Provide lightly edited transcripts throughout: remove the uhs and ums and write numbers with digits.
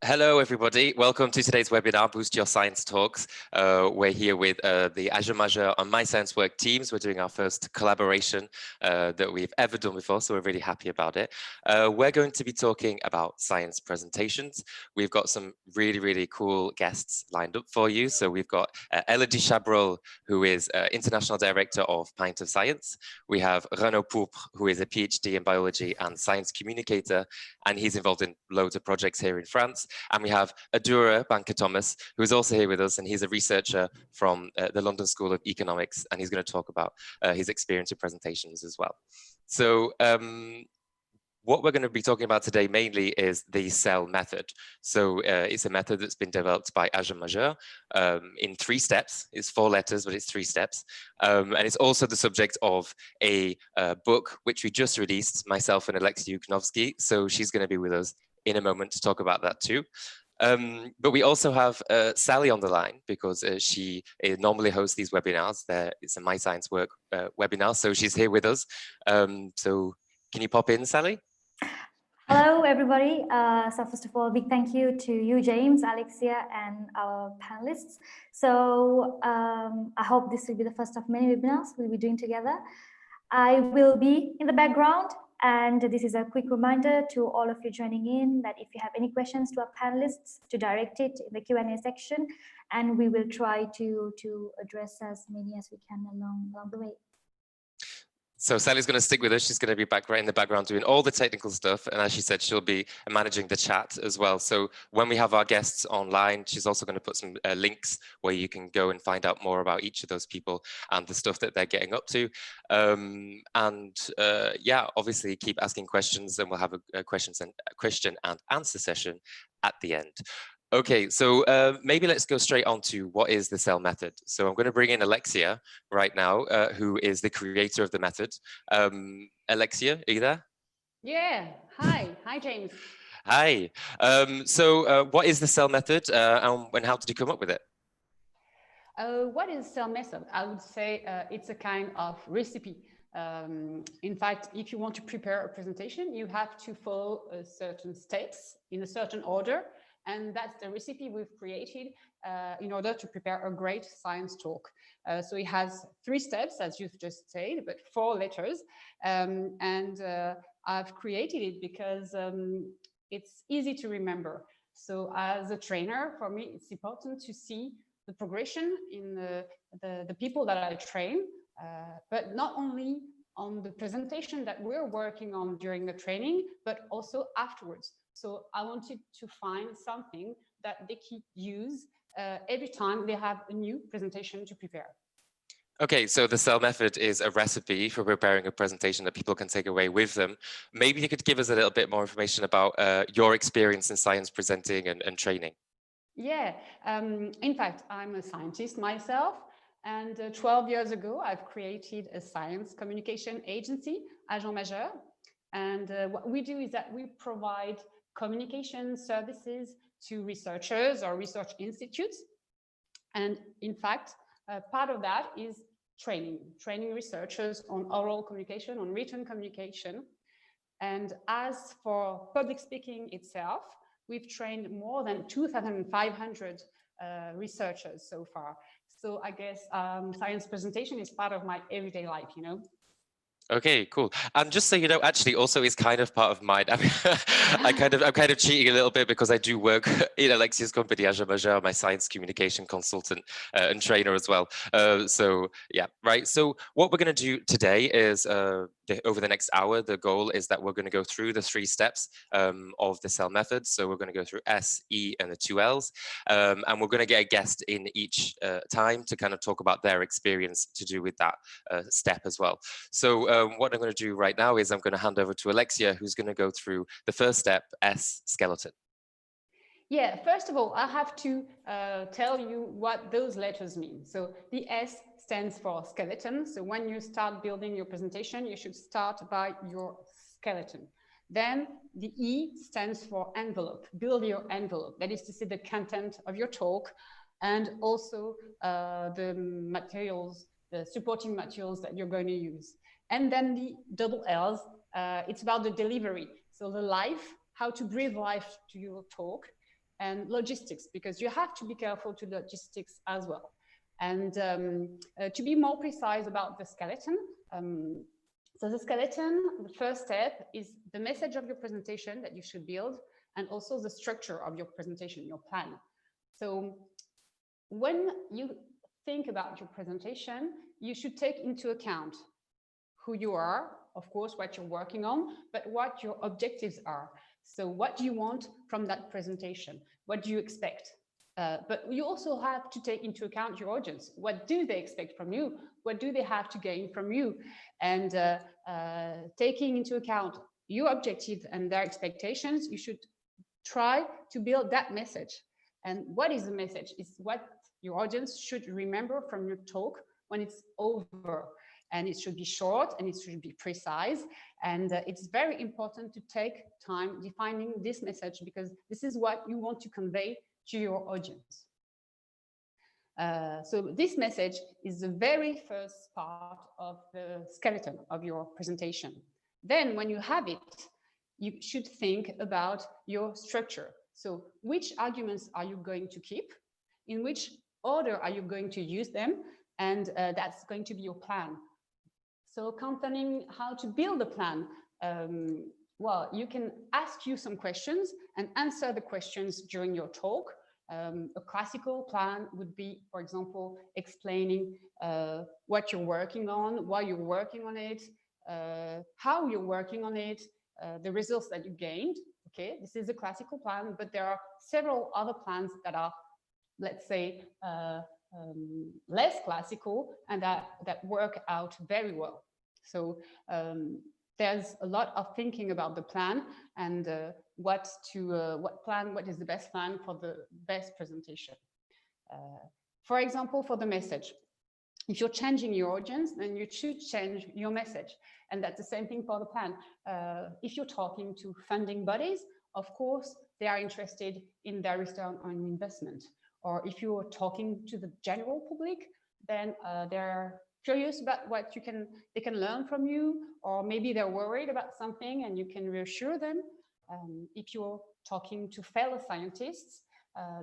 Hello, everybody. Welcome to today's webinar, Boost Your Science Talks. We're here with the Agent Majeur and My Science Work teams. We're doing our first collaboration that we've ever done before, so we're really happy about it. We're going to be talking about science presentations. We've got some really cool guests lined up for you. So we've got Elodie Chabrol, who is International Director of Pint of Science. We have Renaud Pourpre, who is a PhD in biology and science communicator, and he's involved in loads of projects here in France. And we have Adura Banker-Thomas, who is also here with us, and he's a researcher from the London School of Economics, and he's going to talk about his experience with presentations as well. So what we're going to be talking about today mainly is the CEL method. So it's a method that's been developed by Agent Majeur in 3 steps. It's 4 letters, but it's 3 steps. And it's also the subject of a book which we just released, myself and Alexia Yukhnovsky. So she's going to be with us in a moment to talk about that too. But we also have Sally on the line because she normally hosts these webinars. It's a My Science Work webinar, so she's here with us. So can you pop in, Sally? Hello, everybody. So first of all, big thank you to you, James, Alexia, and our panelists. So I hope this will be the first of many webinars we'll be doing together. I will be in the background, and this is a quick reminder to all of you joining in that if you have any questions to our panelists, to direct it in the Q&A section, and we will try to address as many as we can along the way. So Sally's going to stick with us. She's going to be back right in the background doing all the technical stuff. And as she said, she'll be managing the chat as well. So when we have our guests online, she's also going to put some links where you can go and find out more about each of those people and the stuff that they're getting up to. Yeah, obviously keep asking questions, and we'll have a question and answer session at the end. Okay, so maybe let's go straight on to what is the CEL method. So I'm going to bring in Alexia right now, who is the creator of the method. Alexia, are you there? Yeah, hi James. Hi. What is the CEL method and how did you come up with it? What is CEL method? I would say it's a kind of recipe. In fact, if you want to prepare a presentation, you have to follow certain steps in a certain order. And that's the recipe we've created in order to prepare a great science talk. So it has 3 steps, as you've just said, but 4 letters. I've created it because it's easy to remember. So as a trainer, for me, it's important to see the progression in the people that I train, but not only on the presentation that we're working on during the training, but also afterwards. So I wanted to find something that they can use every time they have a new presentation to prepare. Okay, so the CEL method is a recipe for preparing a presentation that people can take away with them. Maybe you could give us a little bit more information about your experience in science presenting and training. Yeah, in fact, I'm a scientist myself. And 12 years ago, I've created a science communication agency, Agent Majeur. And what we do is that we provide communication services to researchers or research institutes. And in fact, part of that is training researchers on oral communication, on written communication. And as for public speaking itself, we've trained more than 2,500 researchers so far. So I guess science presentation is part of my everyday life, you know. Okay, cool. And just so you know, actually, also is kind of part of mine. I mean, I'm kind of cheating a little bit because I do work in Alexia's company, Agent Majeur, my science communication consultant and trainer as well. So yeah, right. So what we're going to do today is over the next hour, the goal is that we're going to go through the 3 steps of the CEL method. So we're going to go through S, E, and the 2 Ls, and we're going to get a guest in each time to kind of talk about their experience to do with that step as well. So what I'm going to do right now is I'm going to hand over to Alexia, who's going to go through the first step, S, skeleton. Yeah, first of all, I have to tell you what those letters mean. So the S stands for skeleton. So when you start building your presentation, you should start by your skeleton. Then the E stands for envelope. Build your envelope. That is to say the content of your talk and also the materials, the supporting materials that you're going to use. And then the double L's, it's about the delivery. So the life, how to breathe life to your talk. and logistics, because you have to be careful to logistics as well. And to be more precise about the skeleton, so the skeleton, the first step is the message of your presentation that you should build, and also the structure of your presentation, your plan. So when you think about your presentation, you should take into account who you are, of course, what you're working on, but what your objectives are. So what do you want from that presentation? What do you expect? But you also have to take into account your audience. What do they expect from you? What do they have to gain from you? And taking into account your objectives and their expectations, you should try to build that message. And what is the message? It's what your audience should remember from your talk when it's over. And it should be short and it should be precise. And it's very important to take time defining this message, because this is what you want to convey to your audience. So this message is the very first part of the skeleton of your presentation. Then when you have it, you should think about your structure. So which arguments are you going to keep? In which order are you going to use them? And that's going to be your plan. So concerning how to build a plan, well, you can ask you some questions and answer the questions during your talk. A classical plan would be, for example, explaining what you're working on, why you're working on it, how you're working on it, the results that you gained. Okay, this is a classical plan, but there are several other plans that are, let's say, less classical and that work out very well. So there's a lot of thinking about the plan and what is the best plan for the best presentation. For example, for the message, if you're changing your audience, then you should change your message. And that's the same thing for the plan. If you're talking to funding bodies, of course, they are interested in their return on investment. Or if you're talking to the general public, then they're curious about what they can learn from you, or maybe they're worried about something and you can reassure them. If you're talking to fellow scientists,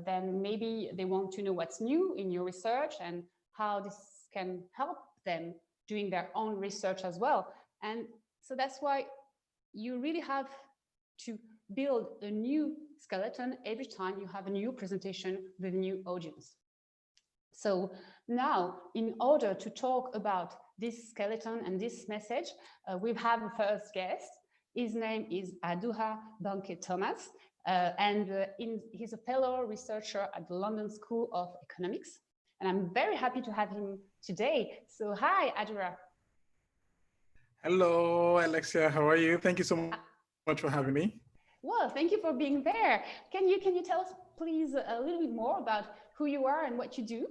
then maybe they want to know what's new in your research and how this can help them doing their own research as well. And so that's why you really have to build a new skeleton every time you have a new presentation with a new audience. So now, in order to talk about this skeleton and this message, we have a first guest. His name is Adura Banke-Thomas, and he's a fellow researcher at the London School of Economics. And I'm very happy to have him today. So hi, Adura. Hello, Alexia. How are you? Thank you so much for having me. Well, thank you for being there. Can you tell us, please, a little bit more about who you are and what you do?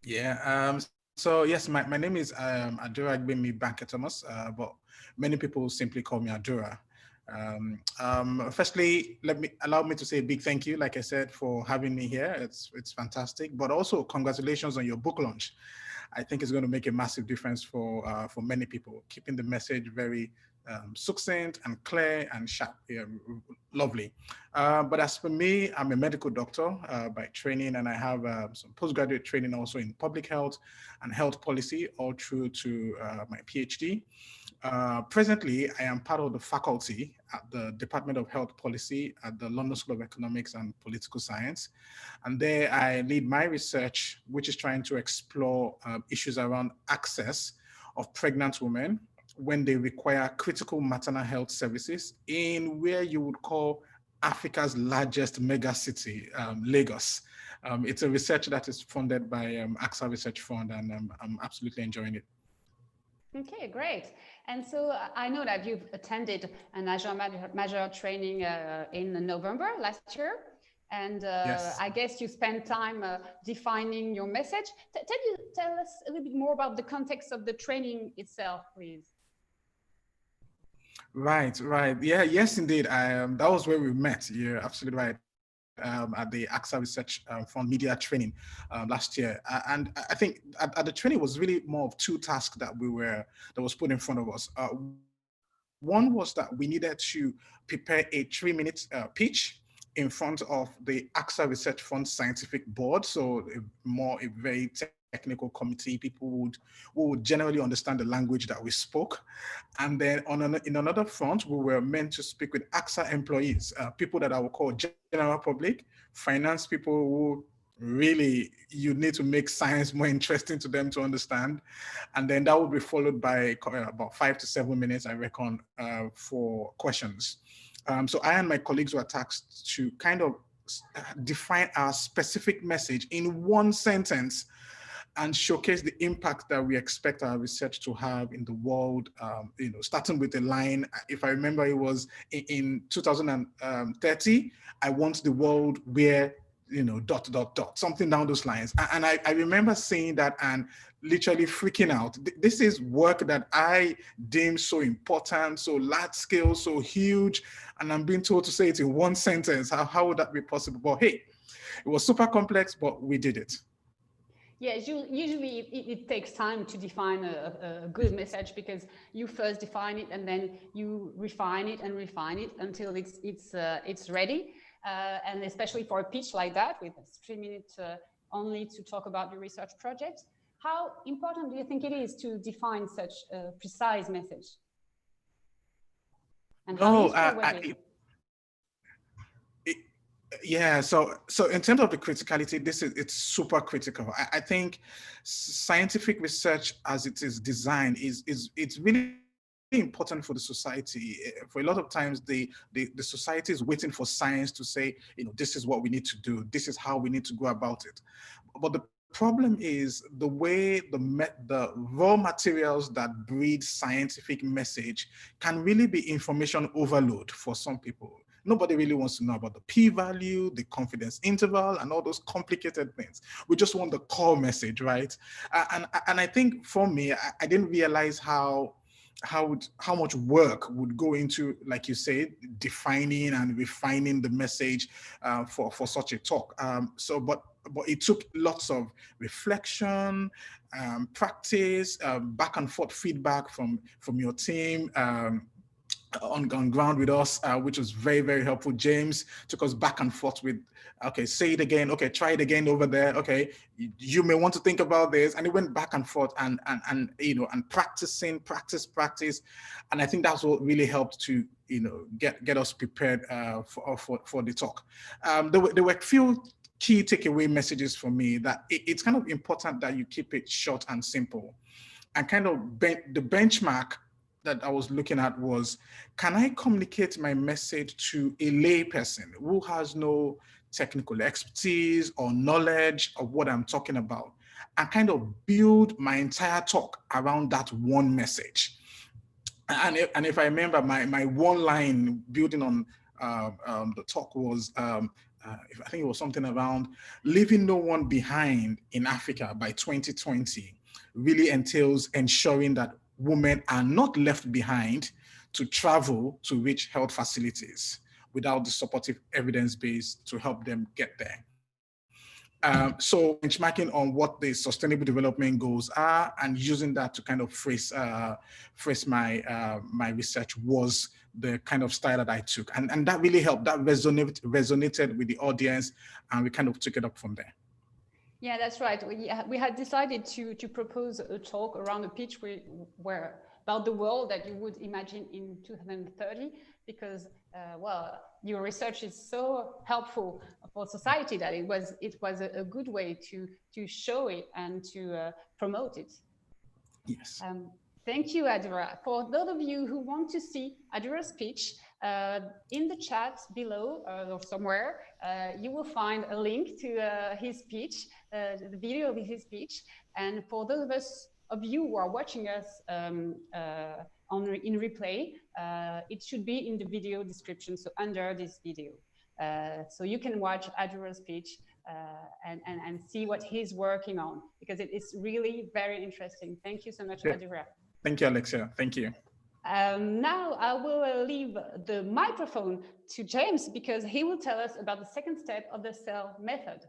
Yeah. So yes, my name is Adura Banke-Thomas, but many people simply call me Adura. Firstly, allow me to say a big thank you, like I said, for having me here. It's fantastic, but also congratulations on your book launch. I think it's going to make a massive difference for many people, keeping the message very succinct and clear and sharp. Yeah, lovely. But as for me, I'm a medical doctor by training, and I have some postgraduate training also in public health and health policy, all through to my PhD. Presently, I am part of the faculty at the Department of Health Policy at the London School of Economics and Political Science. And there I lead my research, which is trying to explore issues around access of pregnant women when they require critical maternal health services in where you would call Africa's largest mega city, Lagos. It's a research that is funded by AXA Research Fund, and I'm absolutely enjoying it. Okay, great. And so I know that you've attended an Agent-Major training in November last year. And yes. I guess you spent time defining your message. Tell us a little bit more about the context of the training itself, please. Right. Yeah, yes, indeed. That was where we met. You're absolutely right. At the AXA Research Fund media training last year, and I think at the training was really more of two tasks that was put in front of us. One was that we needed to prepare a 3-minute pitch in front of the AXA Research Fund Scientific Board, so a very technical committee, people who would generally understand the language that we spoke. And then in another front, we were meant to speak with AXA employees, people that I would call general public, finance people who really, you need to make science more interesting to them to understand. And then that would be followed by about 5 to 7 minutes, I reckon, for questions. So I and my colleagues were tasked to kind of define our specific message in one sentence and showcase the impact that we expect our research to have in the world, starting with a line. If I remember, it was in 2030, I want the world where, something down those lines. And I remember seeing that and literally freaking out. This is work that I deem so important, so large scale, so huge, and I'm being told to say it in one sentence. How would that be possible? But hey, it was super complex, but we did it. Yeah, usually it takes time to define a good message, because you first define it and then you refine it until it's ready. And especially for a pitch like that, with 3 minutes only to talk about your research project, how important do you think it is to define such a precise message? And how yeah, so in terms of the criticality, it's super critical. I think scientific research as it is designed it's really important for the society. For a lot of times, the society is waiting for science to say, this is what we need to do, this is how we need to go about it. But the problem is the way the raw materials that breed scientific message can really be information overload for some people. Nobody really wants to know about the p-value, the confidence interval, and all those complicated things. We just want the core message, right? And I think for me, I didn't realize how much work would go into, like you said, defining and refining the message for such a talk. But it took lots of reflection, practice, back and forth feedback from your team. On ground with us, which was very, very helpful. James took us back and forth with, okay, say it again. Okay, try it again over there. Okay, you may want to think about this. And it went back and forth and practicing, practice. And I think that's what really helped to, get us prepared for the talk. There were a few key takeaway messages for me that it's kind of important that you keep it short and simple. And kind of the benchmark that I was looking at was, can I communicate my message to a lay person who has no technical expertise or knowledge of what I'm talking about, and kind of build my entire talk around that one message? And if I remember, my one line building on the talk was, I think it was something around leaving no one behind in Africa by 2020 really entails ensuring that women are not left behind to travel to reach health facilities without the supportive evidence base to help them get there. So benchmarking on what the sustainable development goals are and using that to kind of phrase my research was the kind of style that I took. And that really helped. That resonated with the audience, and we kind of took it up from there. Yeah, that's right. We had decided to propose a talk around a pitch where about the world that you would imagine in 2030, because well, your research is so helpful for society that it was a good way to show it and to promote it. Yes. Thank you, Adira. For those of you who want to see Adira's pitch, in the chat below or somewhere, you will find a link to his speech, the video of his speech. And for those of you who are watching us in replay, it should be in the video description, so under this video. So you can watch Adira's speech and see what he's working on, because it is really very interesting. Thank you so much, Adira. Thank you, Alexia. Thank you. Now I will leave the microphone to James, because he will tell us about the second step of the cell method.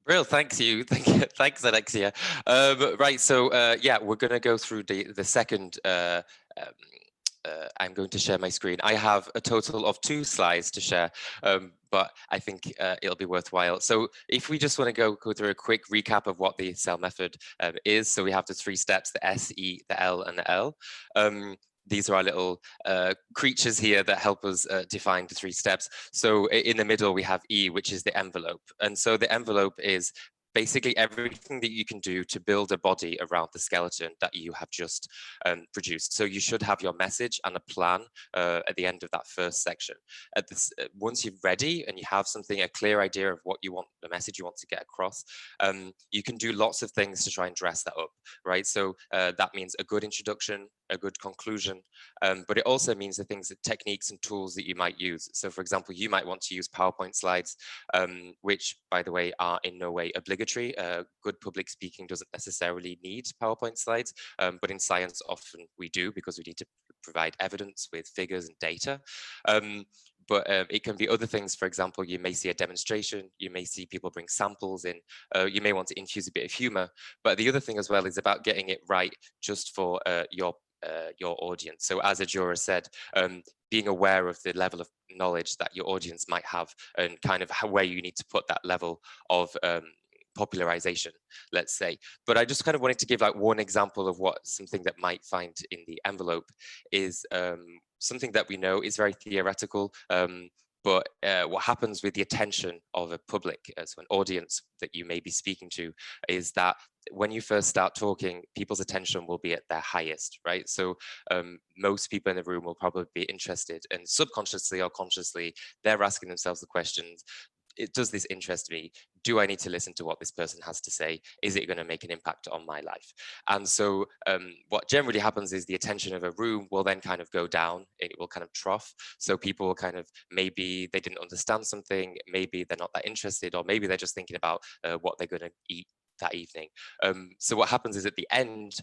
Brill, thanks you. Thanks, Alexia. Right, so yeah, we're going to go through the second I'm going to share my screen. I have a total of 2 slides to share, but I think it'll be worthwhile. So if we just want to go through a quick recap of what the CEL method is. So we have the 3 steps, the S, E, the L, and the L. These are our little creatures here that help us define the 3 steps. So in the middle, we have E, which is the envelope. And so the envelope is basically everything that you can do to build a body around the skeleton that you have just produced. So you should have your message and a plan at the end of that first section. Once you're ready and you have something, a clear idea of what you want, the message you want to get across, you can do lots of things to try and dress that up, right? So that means a good introduction, a good conclusion, but it also means the things, the techniques and tools that you might use. So for example, you might want to use PowerPoint slides, which by the way are in no way obligatory. Good public speaking doesn't necessarily need PowerPoint slides, but in science often we do because we need to provide evidence with figures and data. But it can be other things. For example, you may see a demonstration, you may see people bring samples in, you may want to infuse a bit of humor. But the other thing as well is about getting it right just for your audience. So as Adjoa said, being aware of the level of knowledge that your audience might have and kind of where you need to put that level of popularization, let's say. But I just kind of wanted to give like one example of what something that might find in the envelope is something that we know is very theoretical, but what happens with the attention of a public, so an audience that you may be speaking to, is that when you first start talking, people's attention will be at their highest, right? So most people in the room will probably be interested, and subconsciously or consciously, they're asking themselves the questions, does this interest me? Do I need to listen to what this person has to say? Is it going to make an impact on my life? And so what generally happens is the attention of a room will then kind of go down, it will kind of trough. So people will kind of, maybe they didn't understand something, maybe they're not that interested, or maybe they're just thinking about what they're going to eat that evening. So what happens is at the end,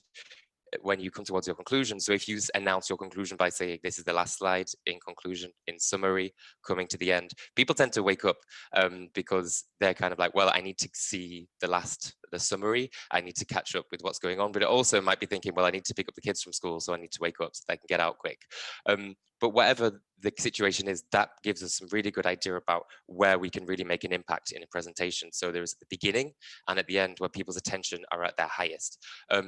when you come towards your conclusion, so if you announce your conclusion by saying this is the last slide, in conclusion, in summary, coming to the end, people tend to wake up because they're kind of like, well, I need to see the summary, I need to catch up with what's going on, but it also might be thinking, well, I need to pick up the kids from school, so I need to wake up so they can get out quick. But whatever the situation is, that gives us some really good idea about where we can really make an impact in a presentation. So there's the beginning and at the end where people's attention are at their highest.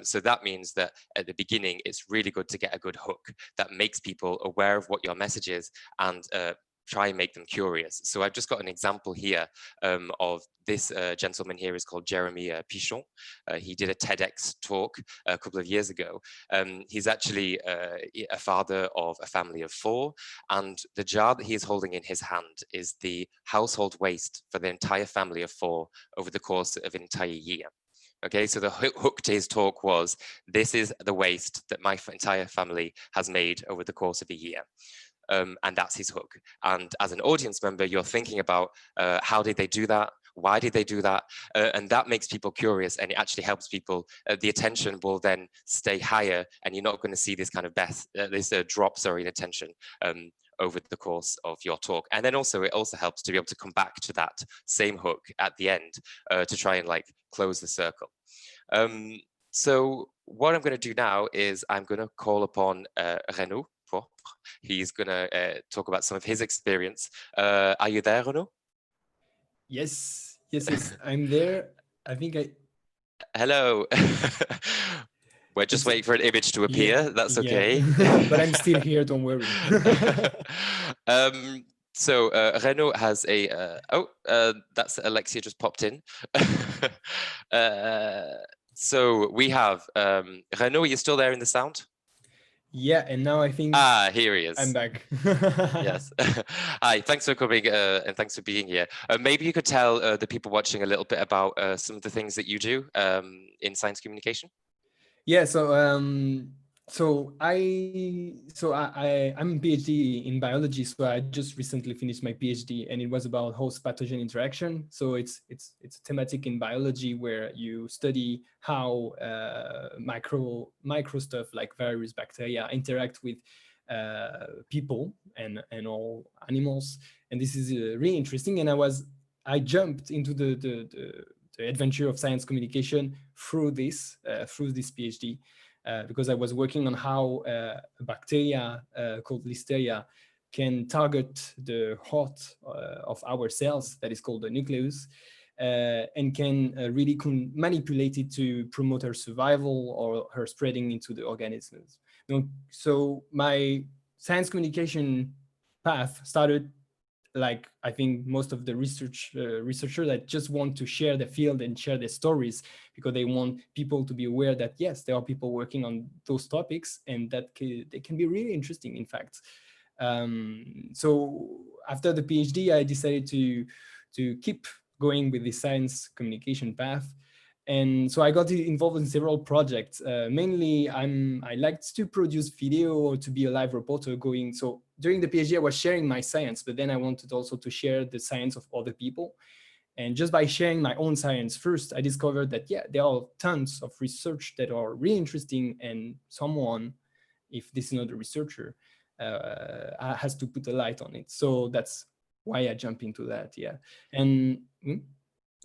So that means that at the beginning, it's really good to get a good hook that makes people aware of what your message is and try and make them curious. So I've just got an example here of this gentleman here is called Jeremy Pichon. He did a TEDx talk a couple of years ago. He's actually a father of a family of 4, and the jar that he is holding in his hand is the household waste for the entire family of 4 over the course of an entire year. Okay, so the hook to his talk was, this is the waste that my entire family has made over the course of a year. And that's his hook. And as an audience member, you're thinking about how did they do that? Why did they do that? And that makes people curious, and it actually helps people. The attention will then stay higher, and you're not going to see this kind of drop, in attention over the course of your talk. And then also, it also helps to be able to come back to that same hook at the end to try and like close the circle. So what I'm going to do now is I'm going to call upon Renaud. He's going to talk about some of his experience. Are you there, Renaud? Yes, I'm there. I think Hello. We're just waiting for an image to appear. That's okay. Yeah. But I'm still here, don't worry. So Renaud has a, that's Alexia just popped in. So we have, Renaud, are you still there in the sound? Yeah, and now I think here he is. I'm back. Yes. Hi, thanks for coming and thanks for being here. Maybe you could tell the people watching a little bit about some of the things that you do in science communication. Yeah, I'm a PhD in biology, so I just recently finished my PhD, and it was about host pathogen interaction. So it's a thematic in biology where you study how micro stuff like virus, bacteria interact with people and all animals, and this is really interesting. And I jumped into the adventure of science communication through this PhD. because I was working on how a bacteria called Listeria can target the heart of our cells, that is called the nucleus, and can really manipulate it to promote her survival or her spreading into the organisms. So my science communication path started like I think most of the researchers that just want to share the field and share their stories, because they want people to be aware that yes, there are people working on those topics and that they can be really interesting, in fact. So after the PhD, I decided to keep going with the science communication path. And so I got involved in several projects. Mainly, I liked to produce video or to be a live reporter going. So during the PhD, I was sharing my science, but then I wanted also to share the science of other people. And just by sharing my own science first, I discovered that, yeah, there are tons of research that are really interesting, and someone, if this is not a researcher, has to put a light on it. So that's why I jump into that, yeah. And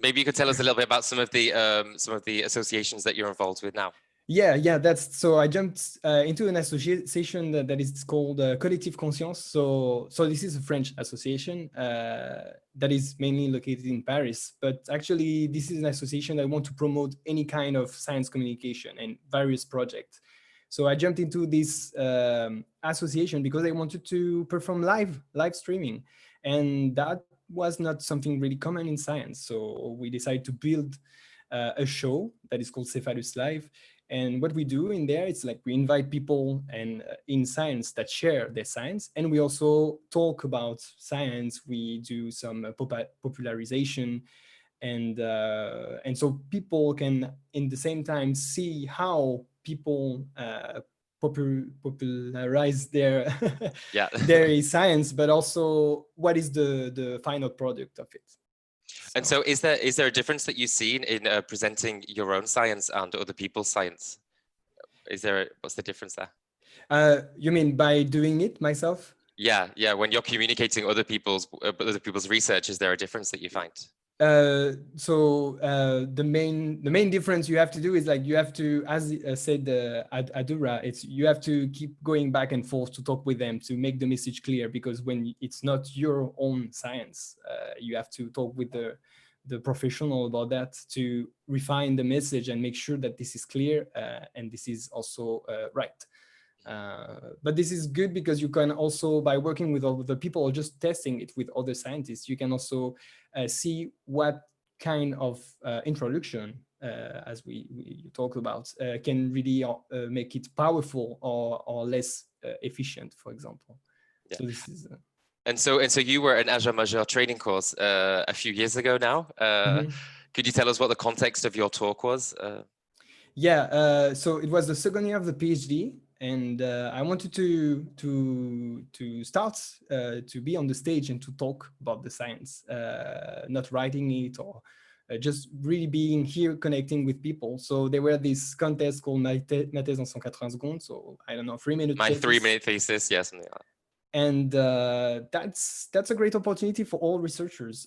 maybe you could tell us a little bit about some of the associations that you're involved with now. Yeah, that's so I jumped into an association that is called Collectif Conscience. So this is a French association that is mainly located in Paris, but actually this is an association that want to promote any kind of science communication and various projects. So I jumped into this association because I wanted to perform live streaming, and that was not something really common in science. So we decided to build a show that is called Cephalus Live. And what we do in there, it's like we invite people and in science that share their science, and we also talk about science. We do some popularization, and so people can, in the same time, see how people popularize their their science, but also what is the final product of it. And so is there a difference that you see in presenting your own science and other people's science? What's the difference there? You mean by doing it myself? Yeah. When you're communicating other people's research, is there a difference that you find? So the main difference you have to do is like you have to, as said Adura, you have to keep going back and forth to talk with them to make the message clear, because when it's not your own science, you have to talk with the professional about that to refine the message and make sure that this is clear and this is also right. But this is good because you can also, by working with all the people or just testing it with other scientists, you can also see what kind of introduction, as we talked about, can really make it powerful or less efficient, for example. Yeah. So this is. And so you were an Agent Majeur training course a few years ago now. Could you tell us what the context of your talk was? Yeah, so it was the second year of the PhD. And I wanted to start to be on the stage and to talk about the science, not writing it or just really being here connecting with people. So there were this contest called Ma thèse en 180 secondes. So I don't know, 3-minute. My 3-minute thesis, yeah, something like that. And that's a great opportunity for all researchers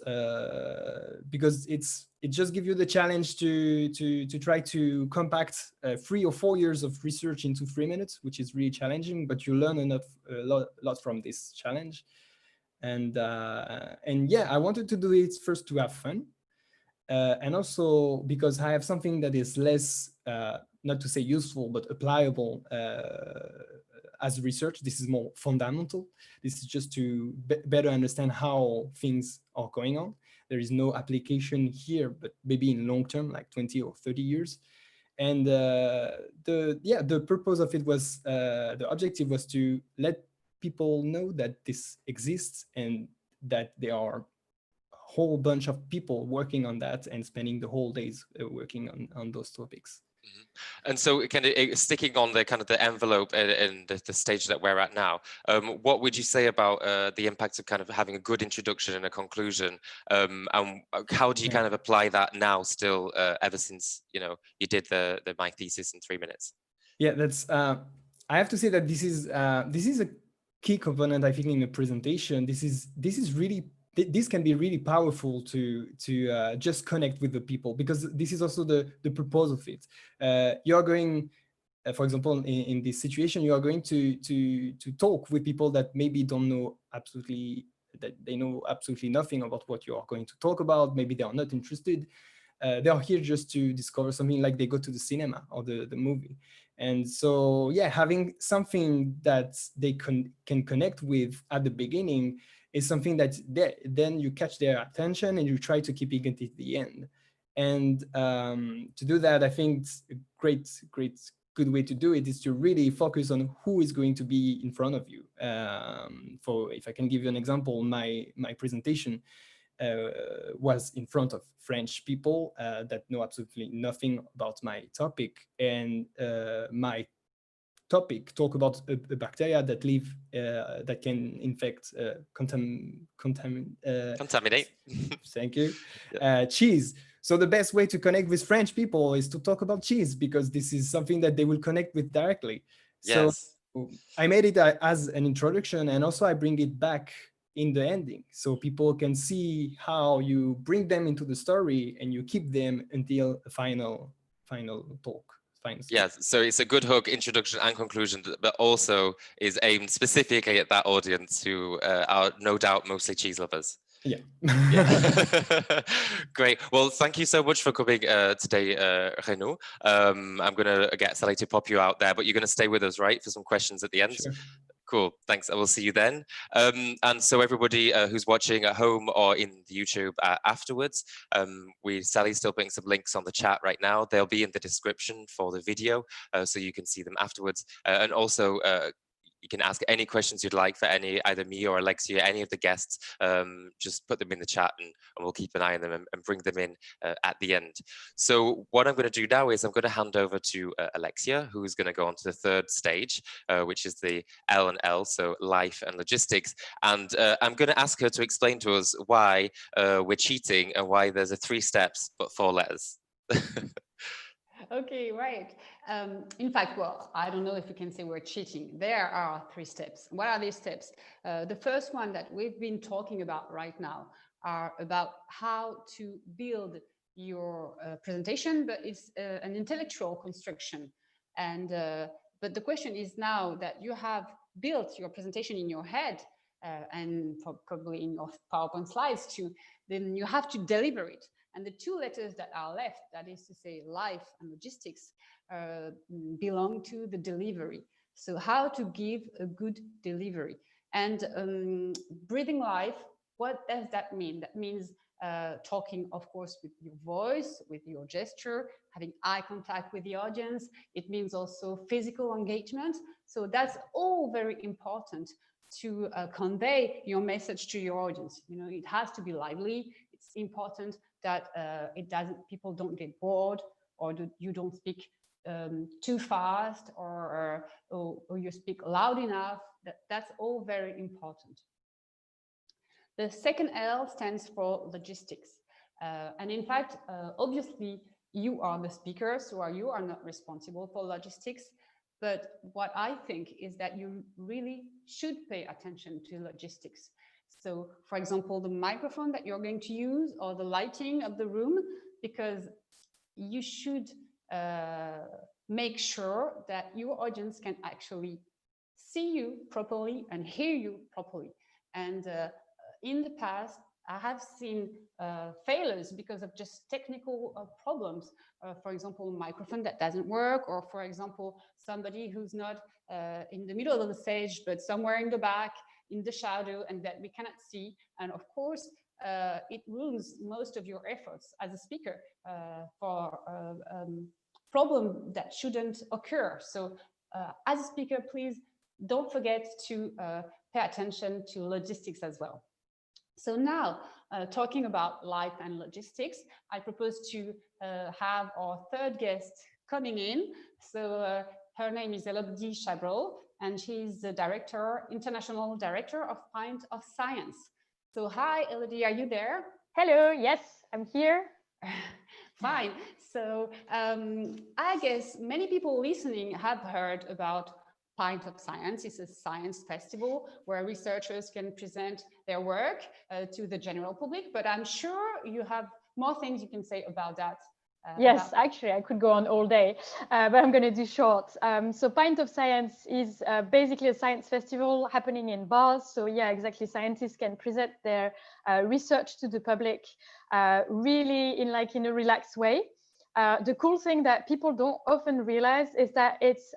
because it just gives you the challenge to try to compact 3 or 4 years of research into 3 minutes, which is really challenging, but you learn a lot from this challenge. And yeah, I wanted to do it first to have fun, and also because I have something that is less, not to say useful, but applicable as research. This is more fundamental. This is just to better understand how things are going on. There is no application here, but maybe in long term, like 20 or 30 years. And the purpose of it was, the objective was to let people know that this exists and that there are a whole bunch of people working on that and spending the whole days working on those topics. And so kind of sticking on the kind of the envelope and the stage that we're at now, what would you say about the impact of kind of having a good introduction and a conclusion, and how do you kind of apply that now still, ever since you did the my thesis in 3 minutes? Yeah, that's I have to say that this is a key component, I think, in the presentation. This can be really powerful to just connect with the people, because this is also the purpose of it. You're going for example, in this situation, you are going to talk with people that maybe don't know absolutely, that they know absolutely nothing about what you are going to talk about. Maybe they are not interested. They are here just to discover something, like they go to the cinema or the movie. And so, yeah, having something that they can connect with at the beginning is something that then you catch their attention and you try to keep it until the end. And to do that, I think it's a good way to do it is to really focus on who is going to be in front of you. For, if I can give you an example, my presentation was in front of French people that know absolutely nothing about my topic, and my topic talk about a bacteria that live that can infect Contaminate. Thank you. Cheese. So the best way to connect with French people is to talk about cheese, because this is something that they will connect with directly. Yes. So I made it as an introduction, and also I bring it back in the ending, so people can see how you bring them into the story and you keep them until a final talk. Yes, so it's a good hook, introduction and conclusion, but also is aimed specifically at that audience who are no doubt mostly cheese lovers. Yeah. Great. Well, thank you so much for coming today, Renaud. I'm going to get Sally to pop you out there, but you're going to stay with us, right, for some questions at the end? Sure. Cool, thanks. I will see you then. And so everybody who's watching at home or in the YouTube afterwards, Sally's still putting some links on the chat right now. They'll be in the description for the video, so you can see them afterwards. And also, you can ask any questions you'd like for either me or Alexia, any of the guests. Just put them in the chat and we'll keep an eye on them and bring them in at the end. So what I'm going to do now is I'm going to hand over to Alexia, who's going to go on to the third stage, which is the L&L, so life and logistics. And I'm going to ask her to explain to us why we're cheating and why there's a 3 steps but 4 letters. Okay, right. In fact, well, I don't know if you can say we're cheating. There are 3 steps. What are these steps? The first one that we've been talking about right now are about how to build your presentation, but it's an intellectual construction. And but the question is, now that you have built your presentation in your head and probably in your PowerPoint slides too, then you have to deliver it. And the 2 letters that are left, that is to say life and logistics, belong to the delivery. So how to give a good delivery. And breathing life, what does that mean? That means talking, of course, with your voice, with your gesture, having eye contact with the audience. It means also physical engagement. So that's all very important to convey your message to your audience. You know, it has to be lively. It's important that people don't get bored, or you don't speak too fast, or you speak loud enough. That's all very important. The second L stands for logistics. And in fact, obviously, you are the speaker, so you are not responsible for logistics. But what I think is that you really should pay attention to logistics. So, for example, the microphone that you're going to use, or the lighting of the room, because you should make sure that your audience can actually see you properly and hear you properly. And in the past, I have seen failures because of just technical problems. For example, a microphone that doesn't work, or for example, somebody who's not in the middle of the stage, but somewhere in the back, in the shadow, and that we cannot see. And of course, it ruins most of your efforts as a speaker for problem that shouldn't occur. So as a speaker, please don't forget to pay attention to logistics as well. So now, talking about life and logistics, I propose to have our third guest coming in. So her name is Elodie Chabrol, and she's the international director of Pint of Science. So hi, Elodie, are you there? Hello, yes, I'm here. Fine. So I guess many people listening have heard about Pint of Science. It's a science festival where researchers can present their work to the general public, but I'm sure you have more things you can say about that Yes, actually, I could go on all day, but I'm going to do short. So Pint of Science is basically a science festival happening in bars. So yeah, exactly. Scientists can present their research to the public really in a relaxed way. The cool thing that people don't often realize is that it's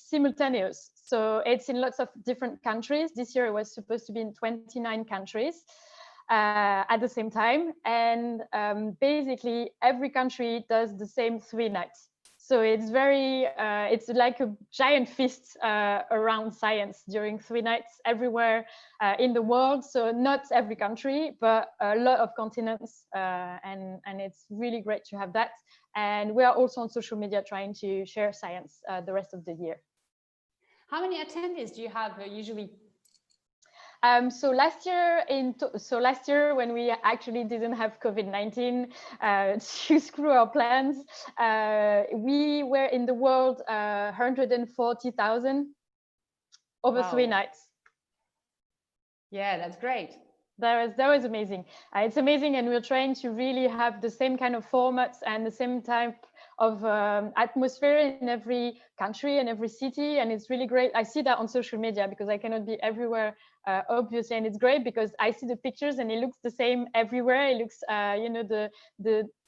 simultaneous. So it's in lots of different countries. This year it was supposed to be in 29 countries. At the same time, and basically every country does the same 3 nights. So it's it's like a giant feast around science during 3 nights everywhere in the world. So not every country, but a lot of continents, and it's really great to have that. And we are also on social media trying to share science the rest of the year. How many attendees do you have usually? So last year, when we actually didn't have COVID-19 to screw our plans, we were in the world 140,000 over 3 nights. Yeah, that's great. That was amazing. It's amazing, and we're trying to really have the same kind of formats and the same type of atmosphere in every country and every city, and it's really great. I see that on social media because I cannot be everywhere, obviously, and it's great because I see the pictures and it looks the same everywhere. It looks,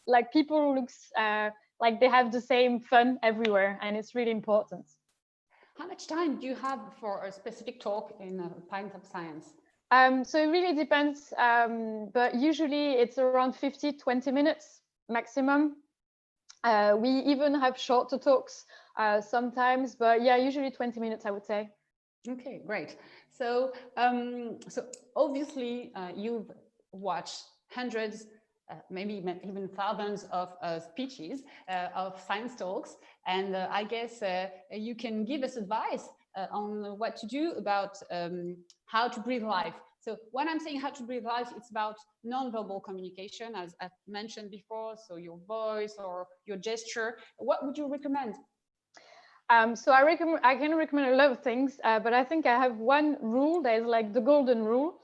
like people looks like they have the same fun everywhere, and it's really important. How much time do you have for a specific talk in a Pint of Science? So it really depends, but usually it's around 20 minutes maximum. We even have shorter talks sometimes, but yeah, usually 20 minutes, I would say. Okay, great. So, so obviously you've watched hundreds, maybe even thousands of speeches of science talks, and I guess you can give us advice on what to do about how to breathe life. So when I'm saying how to breathe life, it's about non-verbal communication, as I mentioned before. So your voice or your gesture. What would you recommend? So I can recommend a lot of things, but I think I have one rule that is like the golden rule.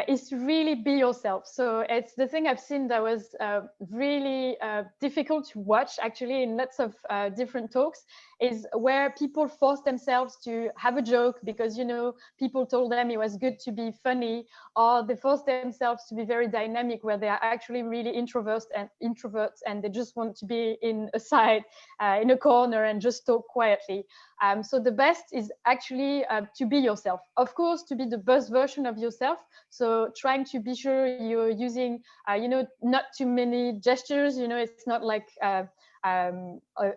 Is to really be yourself. So it's the thing I've seen that was really difficult to watch actually in lots of different talks, is where people force themselves to have a joke because, you know, people told them it was good to be funny, or they force themselves to be very dynamic where they are actually really introverts and they just want to be in a side, in a corner and just talk quietly. So the best is actually to be yourself. Of course, to be the best version of yourself. So trying to be sure you're using, not too many gestures. You know, it's not like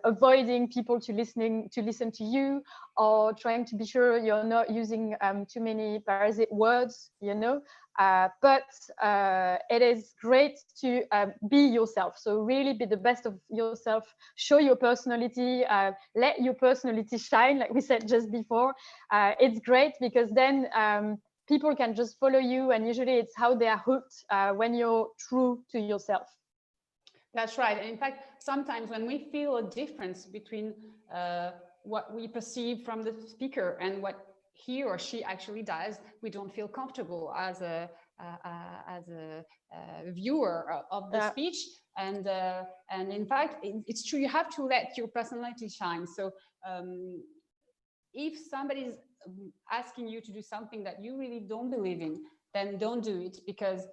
avoiding people to listen to you, or trying to be sure you're not using too many parasite words. You know, but it is great to be yourself. So really be the best of yourself. Show your personality. Let your personality shine, like we said just before. It's great because then people can just follow you, and usually it's how they are hooked when you're true to yourself. That's right. And in fact, sometimes when we feel a difference between what we perceive from the speaker and what he or she actually does, we don't feel comfortable as a viewer of the speech. And in fact, it's true, you have to let your personality shine. So if somebody's asking you to do something that you really don't believe in, then don't do it, because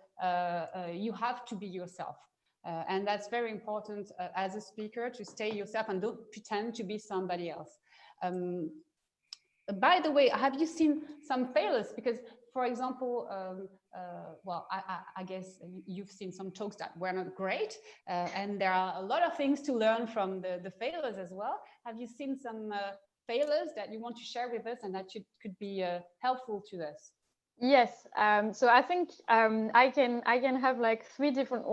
you have to be yourself. And that's very important as a speaker, to stay yourself and don't pretend to be somebody else. By the way, have you seen some failures? Because, for example, well, I guess you've seen some talks that were not great, and there are a lot of things to learn from the failures as well. Have you seen some failures that you want to share with us and that could be helpful to us? Yes, so I think I can have like three different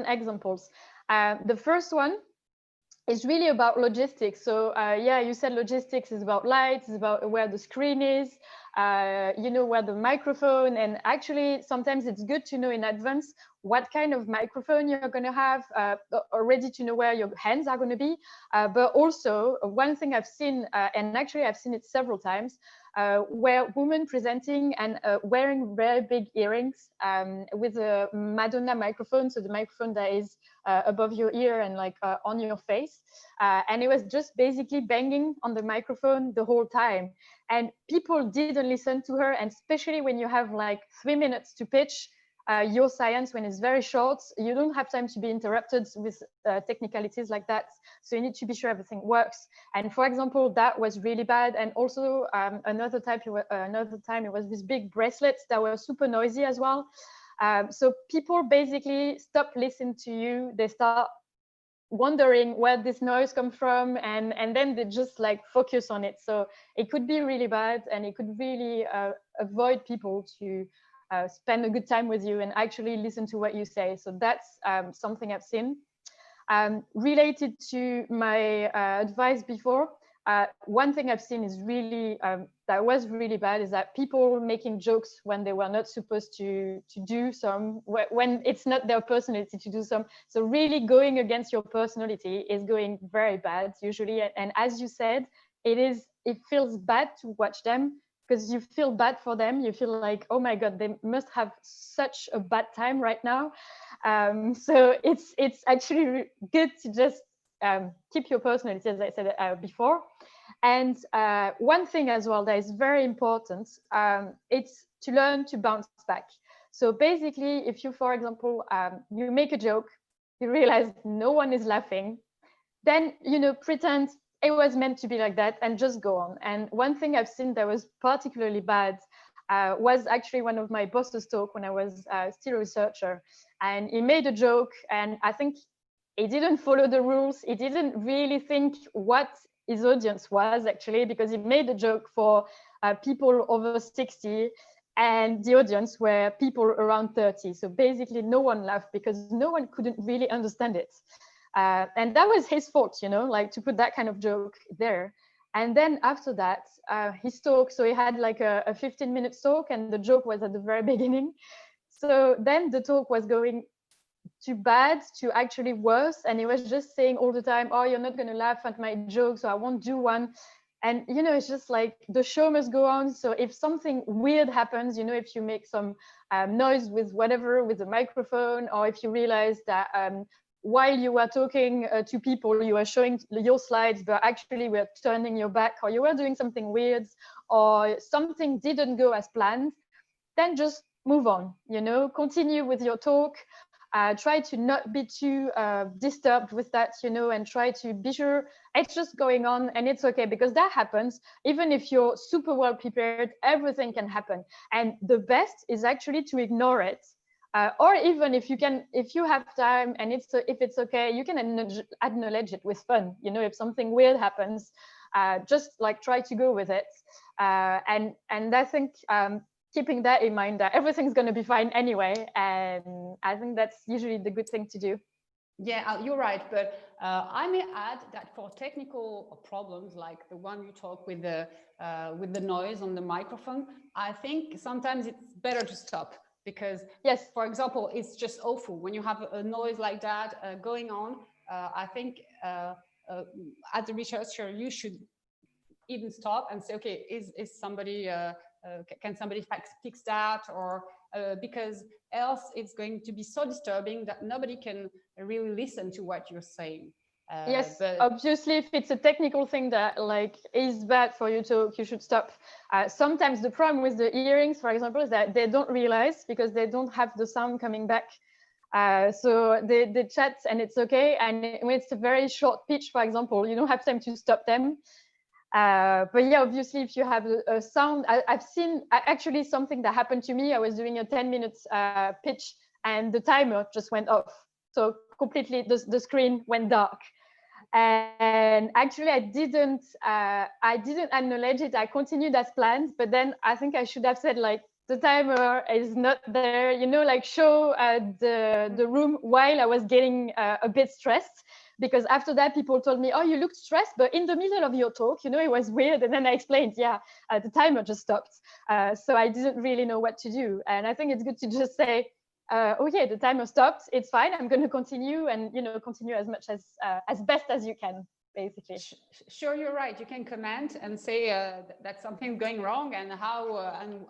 examples. The first one is really about logistics. So yeah, you said logistics is about lights, is about where the screen is, where the microphone, and actually sometimes it's good to know in advance what kind of microphone you're going to have, already to know where your hands are going to be. But also one thing I've seen, and actually I've seen it several times, where women presenting and wearing very big earrings with a Madonna microphone, so the microphone that is above your ear and like on your face. And it was just basically banging on the microphone the whole time. And people didn't listen to her. And especially when you have like 3 minutes to pitch your science, when it's very short, you don't have time to be interrupted with technicalities like that. So you need to be sure everything works. And for example, that was really bad. And also another time it was these big bracelets that were super noisy as well. So people basically stop listening to you. They start wondering where this noise comes from, and then they just like focus on it. So it could be really bad, and it could really avoid people to spend a good time with you and actually listen to what you say. So that's something I've seen. Related to my advice before, one thing I've seen is really that was really bad is that people making jokes when they were not supposed to do some, when it's not their personality to do some. So really going against your personality is going very bad usually. And as you said, it feels bad to watch them, because you feel bad for them. You feel like, oh my God, they must have such a bad time right now. So it's actually good to just keep your personality, as I said before. And one thing as well that is very important, it's to learn to bounce back. So basically, if you, for example, you make a joke, you realize no one is laughing, then, pretend it was meant to be like that and just go on. And one thing I've seen that was particularly bad was actually one of my boss's talk when I was still a researcher. And he made a joke, and I think he didn't follow the rules. He didn't really think what his audience was actually, because he made a joke for people over 60, and the audience were people around 30. So basically no one laughed because no one couldn't really understand it. And that was his fault, like to put that kind of joke there. And then after that, his talk, so he had like a 15-minute talk, and the joke was at the very beginning. So then the talk was going too bad to actually worse. And he was just saying all the time, oh, you're not going to laugh at my joke, so I won't do one. And, it's just like the show must go on. So if something weird happens, if you make some noise with whatever, with the microphone, or if you realize that while you were talking to people, you were showing your slides, but actually we're turning your back, or you were doing something weird, or something didn't go as planned, then just move on, continue with your talk. Try to not be too disturbed with that, and try to be sure it's just going on and it's okay, because that happens. Even if you're super well prepared, everything can happen. And the best is actually to ignore it. Or even if you have time and if it's okay, you can acknowledge it with fun. If something weird happens, just like try to go with it. And I think keeping that in mind, that everything's going to be fine anyway. And I think that's usually the good thing to do. Yeah, you're right. But I may add that for technical problems like the one you talk with the noise on the microphone, I think sometimes it's better to stop. Because, yes, for example, it's just awful when you have a noise like that going on. I think as a researcher, you should even stop and say, okay, is somebody, can somebody fix that? Or because else it's going to be so disturbing that nobody can really listen to what you're saying. Yes, but obviously, if it's a technical thing that like is bad for you to, you should stop. Sometimes the problem with the earrings, for example, is that they don't realize because they don't have the sound coming back. So they chat and it's okay. And when it's a very short pitch, for example, you don't have time to stop them. But yeah, obviously, if you have a sound, I've seen actually something that happened to me. I was doing a 10-minute pitch and the timer just went off. So completely the screen went dark. And actually, I didn't acknowledge it. I continued as planned, but then I think I should have said like the timer is not there. Like show the room while I was getting a bit stressed, because after that people told me, oh, you looked stressed, but in the middle of your talk, it was weird. And then I explained, yeah, the timer just stopped. So I didn't really know what to do. And I think it's good to just say, okay, the timer stopped. It's fine. I'm going to continue and, continue as much as best as you can. basically. Sure, you're right. You can comment and say that something's going wrong and how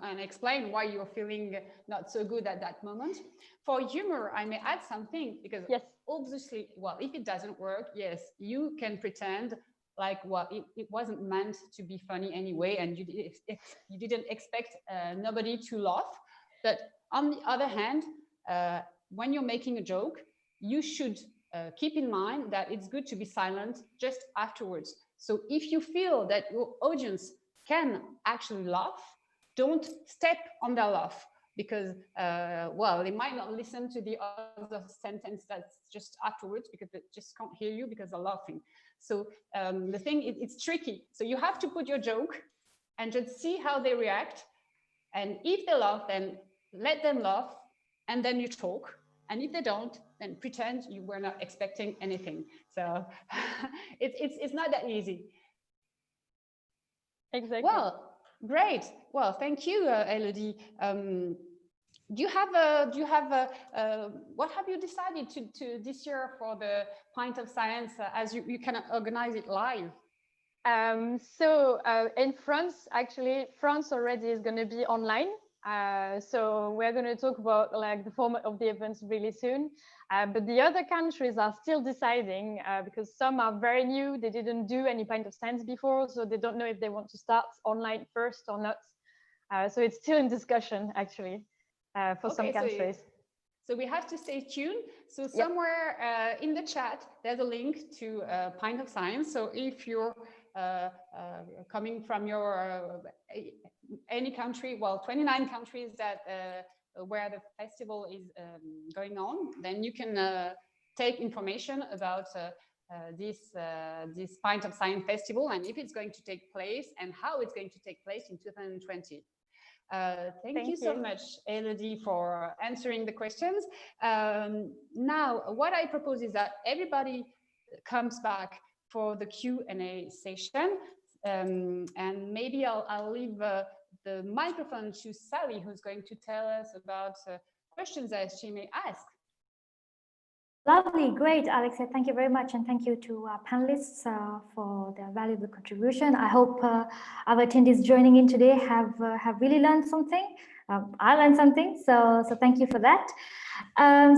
and explain why you're feeling not so good at that moment. For humor, I may add something because Yes. obviously, well, if it doesn't work, yes, you can pretend like, well, it wasn't meant to be funny anyway, and you didn't expect nobody to laugh. But on the other hand, when you're making a joke, you should keep in mind that it's good to be silent just afterwards. So if you feel that your audience can actually laugh, don't step on their laugh, because, well, they might not listen to the other sentence that's just afterwards because they just can't hear you because they're laughing. So the thing, it's tricky. So you have to put your joke and just see how they react. And if they laugh, then let them laugh, and then you talk. And if they don't, then pretend you were not expecting anything. So it's not that easy. Exactly. Well, great. Well, thank you, Elodie. Do you have what have you decided to this year for the Pint of Science, as you cannot organize it live? So in France, actually, France already is going to be online. So we're going to talk about like the format of the events really soon. But the other countries are still deciding because some are very new. They didn't do any Pint of Science before, so they don't know if they want to start online first or not. So it's still in discussion, actually, for some countries. So we have to stay tuned. So somewhere in the chat, there's a link to Pint of Science. So if you're coming from your any country, well, 29 countries that where the festival is going on, then you can take information about this Pint of Science festival, and if it's going to take place and how it's going to take place in 2020. Thank you so much, Elodie, for answering the questions. Now, what I propose is that everybody comes back for the Q&A session, and maybe I'll leave the microphone to Sally, who's going to tell us about questions that she may ask. Lovely, great, Alexia. Thank you very much, and thank you to our panelists for their valuable contribution. I hope our attendees joining in today have really learned something. I learned something, so thank you for that.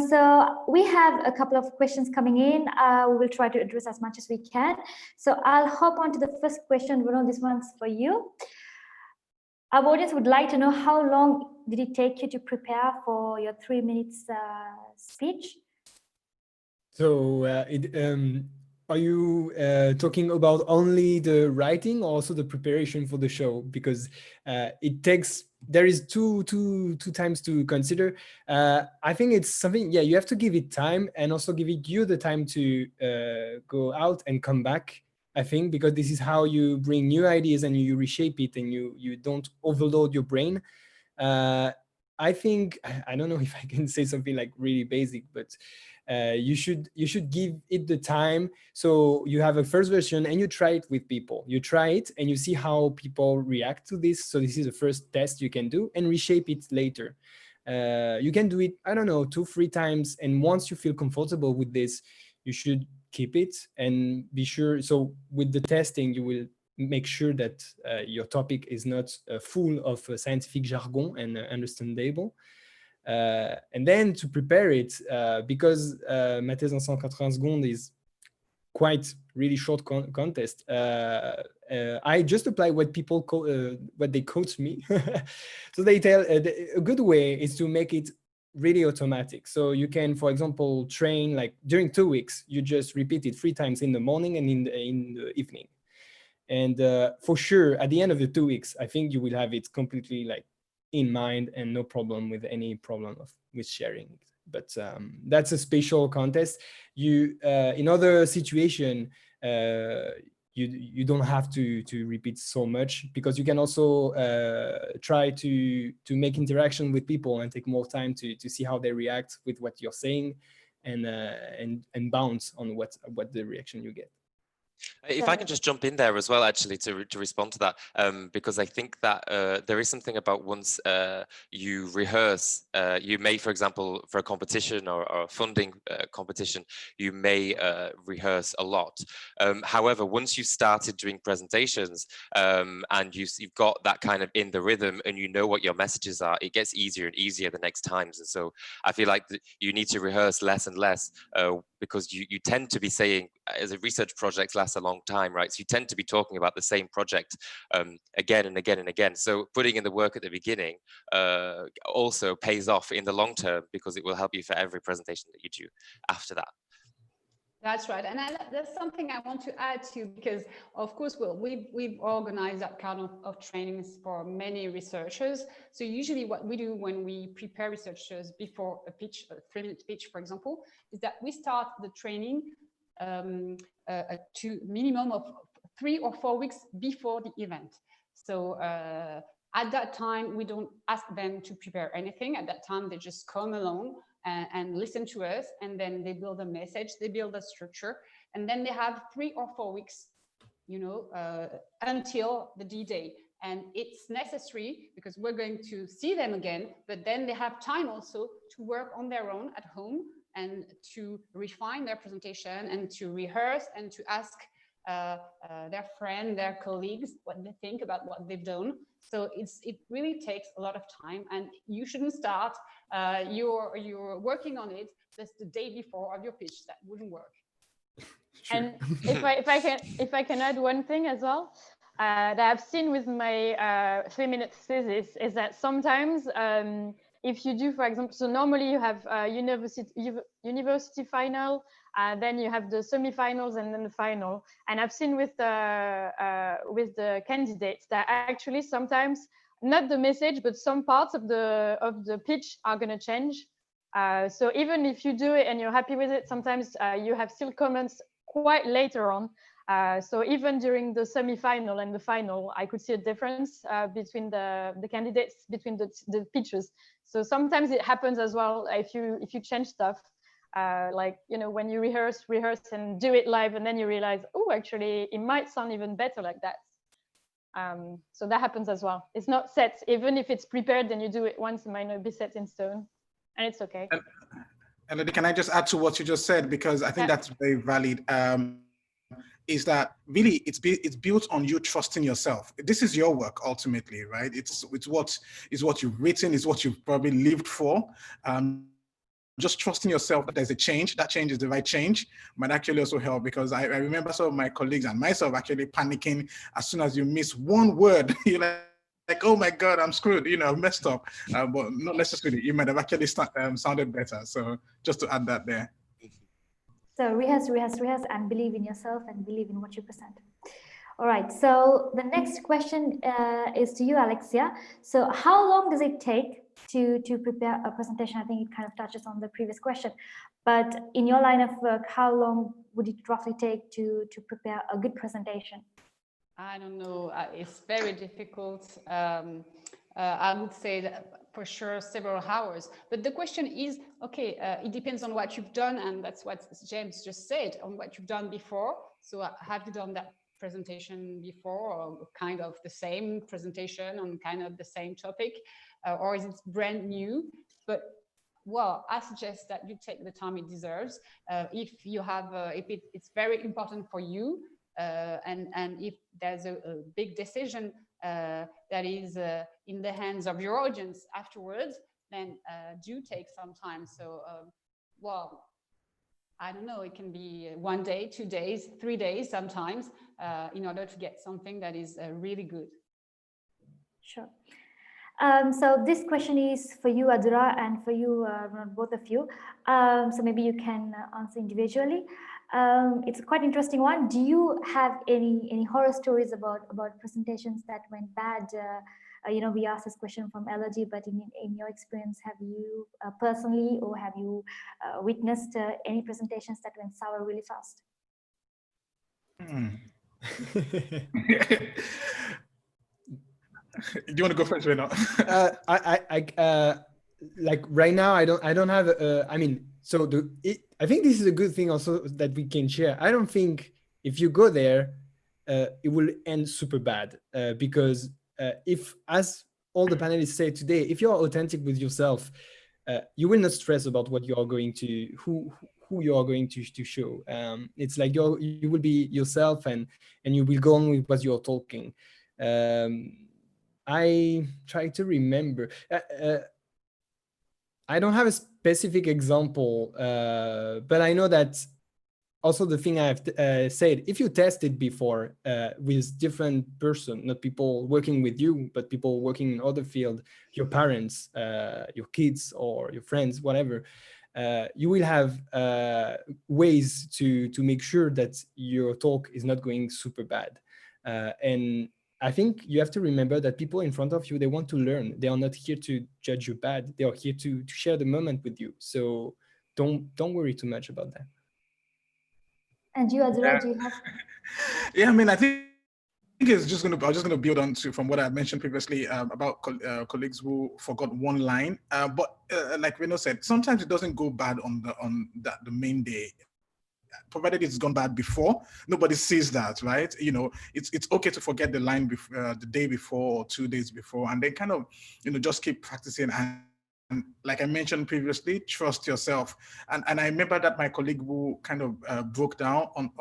So we have a couple of questions coming in. We will try to address as much as we can. So I'll hop on to the first question. Bruno, this one's for you. Our audience would like to know, how long did it take you to prepare for your 3 minutes speech? So are you talking about only the writing or also the preparation for the show? Because it takes, there is two times to consider. I think it's something, yeah, you have to give it time, and also give it you the time to go out and come back, I think, because this is how you bring new ideas and you reshape it, and you don't overload your brain. I think, I don't know if I can say something like really basic, but you should give it the time. So you have a first version and you try it with people. You try it and you see how people react to this. So this is the first test you can do, and reshape it later. You can do it, I don't know, 2-3 times. And once you feel comfortable with this, you should keep it and be sure. So with the testing, you will make sure that your topic is not full of scientific jargon and understandable. And then to prepare it, because Ma thèse en 180 secondes is quite really short contest, I just apply what people call, what they coach me. So they tell a good way is to make it really automatic. So you can, for example, train like during 2 weeks, you just repeat it 3 times in the morning and in the evening. And for sure, at the end of the 2 weeks, I think you will have it completely like in mind and no problem with any problem with sharing. But that's a special contest. You in other situation, you don't have to repeat so much, because you can also try to make interaction with people and take more time to see how they react with what you're saying, and bounce on what the reaction you get. If I can just jump in there as well, actually, to respond to that, because I think that there is something about once you rehearse, you may, for example, for a competition or a funding competition, you may rehearse a lot. However, once you started doing presentations and you've got that kind of in the rhythm and you know what your messages are, it gets easier and easier the next times. And so I feel like you need to rehearse less and less because you tend to be saying, as a research project lasts a long time, right? So you tend to be talking about the same project again and again and again. So putting in the work at the beginning also pays off in the long term because it will help you for every presentation that you do after that. That's right. And there's something I want to add to, because of course, we've organized that kind of trainings for many researchers. So usually what we do when we prepare researchers before a pitch, a 3-minute pitch, for example, is that we start the training to minimum of 3 or 4 weeks before the event. So at that time, we don't ask them to prepare anything. At that time, they just come along and listen to us, and then they build a message, they build a structure, and then they have 3 or 4 weeks, you know, until the D-Day. And it's necessary because we're going to see them again, but then they have time also to work on their own at home and to refine their presentation and to rehearse and to ask their friend, their colleagues, what they think about what they've done. So it really takes a lot of time, and you shouldn't start you're working on it just the day before of your pitch. That wouldn't work. Sure. And if I can add one thing as well that I've seen with my 3-minute thesis is that sometimes if you do, for example, so normally you have university final, then you have the semi-finals and then the final. And I've seen with the candidates that actually sometimes not the message, but some parts of the pitch are going to change. So even if you do it and you're happy with it, sometimes you have still comments quite later on. So even during the semi-final and the final, I could see a difference between the candidates, between the pitches. So sometimes it happens as well if you change stuff, like, you know, when you rehearse and do it live, and then you realize, oh, actually, it might sound even better like that. So that happens as well. It's not set, even if it's prepared and you do it once, it might not be set in stone, and it's okay. And can I just add to what you just said, because I think that's very valid. Is that really it's built on you trusting yourself. This is your work ultimately, right? It's what you've written, it's what you've probably lived for. Just trusting yourself that there's a change, that change is the right change, might actually also help, because I remember some of my colleagues and myself actually panicking as soon as you miss one word. You're like, oh my God, I'm screwed, you know, I've messed up. But not necessarily, you might have actually sounded better. So just to add that there. So rehearse, and believe in yourself and believe in what you present. All right, so the next question is to you, Alexia. So how long does it take to prepare a presentation? I think it kind of touches on the previous question, but in your line of work, how long would it roughly take to prepare a good presentation? I don't know, it's very difficult. I would say that for sure several hours, but the question is, okay, it depends on what you've done, and that's what James just said, on what you've done before. So have you done that presentation before, or kind of the same presentation on kind of the same topic, or is it brand new? But well, I suggest that you take the time it deserves. If you have, if it's very important for you, and if there's a big decision that is in the hands of your audience afterwards, then do take some time. So, well, I don't know, it can be 1 day, 2 days, 3 days sometimes, in order to get something that is really good. Sure. So this question is for you, Adura, and for you, both of you. So maybe you can answer individually. It's a quite interesting one. Do you have any horror stories about presentations that went bad? You know, we asked this question from Elodie, but in your experience, have you personally, or have you witnessed any presentations that went sour really fast? Do you want to go first, Renaud? Like right now, I don't have. I mean, so I think this is a good thing also that we can share. I don't think if you go there, it will end super bad because if, as all the panelists say today, if you're authentic with yourself, you will not stress about what you are going to, who you are going to show. It's like you will be yourself, and you will go on with what you're talking. I try to remember. I don't have a specific example, but I know that also the thing I've said, if you tested before with different person, not people working with you, but people working in other field, your parents, your kids, or your friends, whatever, you will have ways to make sure that your talk is not going super bad. And I think you have to remember that people in front of you, they want to learn. They are not here to judge you bad. They are here to share the moment with you. So don't worry too much about that. And you, Azura, do you have? Yeah, I mean, I think it's just going to, I'm just going to build on to from what I mentioned previously about colleagues who forgot one line. But like Reno said, sometimes it doesn't go bad on the main day. Provided it's gone bad before, nobody sees that, right? You know, it's okay to forget the line the day before or 2 days before, and then kind of, you know, just keep practicing. And like I mentioned previously, trust yourself. And I remember that my colleague who kind of broke down on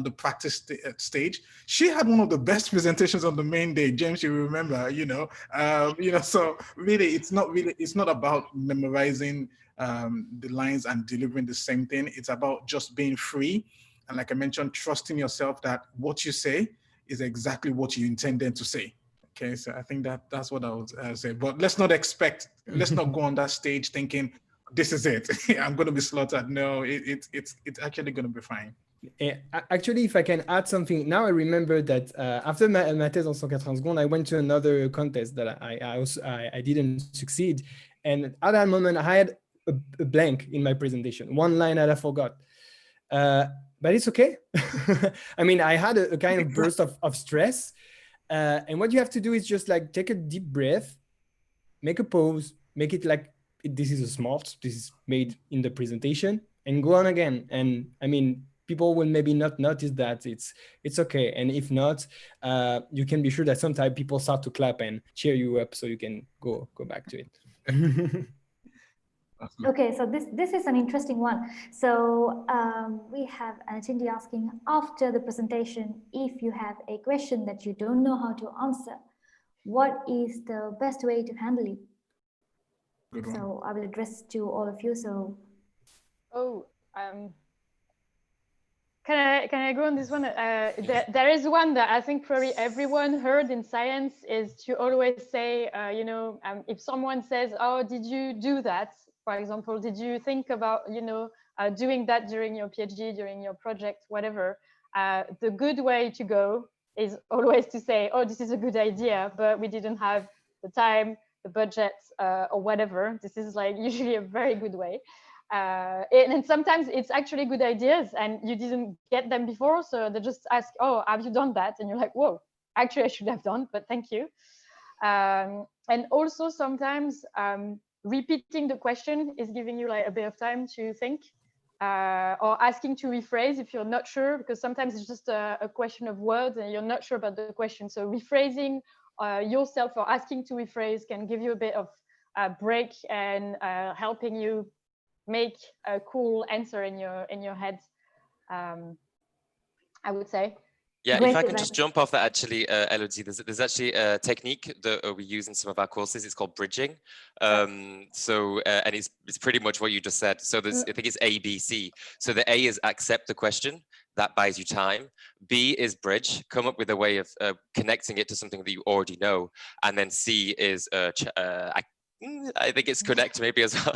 the practice stage, she had one of the best presentations on the main day. James, you remember, you know, so really, it's not about memorizing the lines and delivering the same thing. It's about just being free. And like I mentioned, trusting yourself that what you say is exactly what you intended to say. Okay, so I think that's what I would say. But let's not go on that stage thinking this is it. I'm going to be slaughtered. No, it's actually going to be fine. Actually, if I can add something, now I remember that after ma thèse en 180 secondes, I went to another contest that I didn't succeed. And at that moment, I had a blank in my presentation, one line that I forgot. But it's okay. I mean, I had a kind of burst of stress. And what you have to do is just like take a deep breath, make a pause, make it like this is this is made in the presentation, and go on again. And I mean, people will maybe not notice that it's okay. And if not, you can be sure that sometimes people start to clap and cheer you up, so you can go back to it. Okay, so this is an interesting one. So we have an attendee asking, after the presentation, if you have a question that you don't know how to answer, what is the best way to handle it? Good one. So I will address to all of you. So, can I go on this one? There is one that I think probably everyone heard in science, is to always say, if someone says, "Oh, did you do that?" For example, did you think about, doing that during your PhD, during your project, whatever? The good way to go is always to say, "Oh, this is a good idea, but we didn't have the time, the budget, or whatever." This is like usually a very good way. And sometimes it's actually good ideas and you didn't get them before, so they just ask, "Oh, have you done that?" And you're like, "Whoa, actually I should have done, but thank you." And also sometimes repeating the question is giving you like a bit of time to think, or asking to rephrase if you're not sure, because sometimes it's just a question of words and you're not sure about the question. So rephrasing yourself or asking to rephrase can give you a bit of a break and helping you make a cool answer in your head, I would say. Yeah, Great if I can advice. just jump off that, actually, Elodie, there's actually a technique that we use in some of our courses. It's called bridging. And it's pretty much what you just said. So there's, I think it's A, B, C. So the A is accept the question. That buys you time. B is bridge, come up with a way of connecting it to something that you already know. And then C is I think it's connect maybe as well.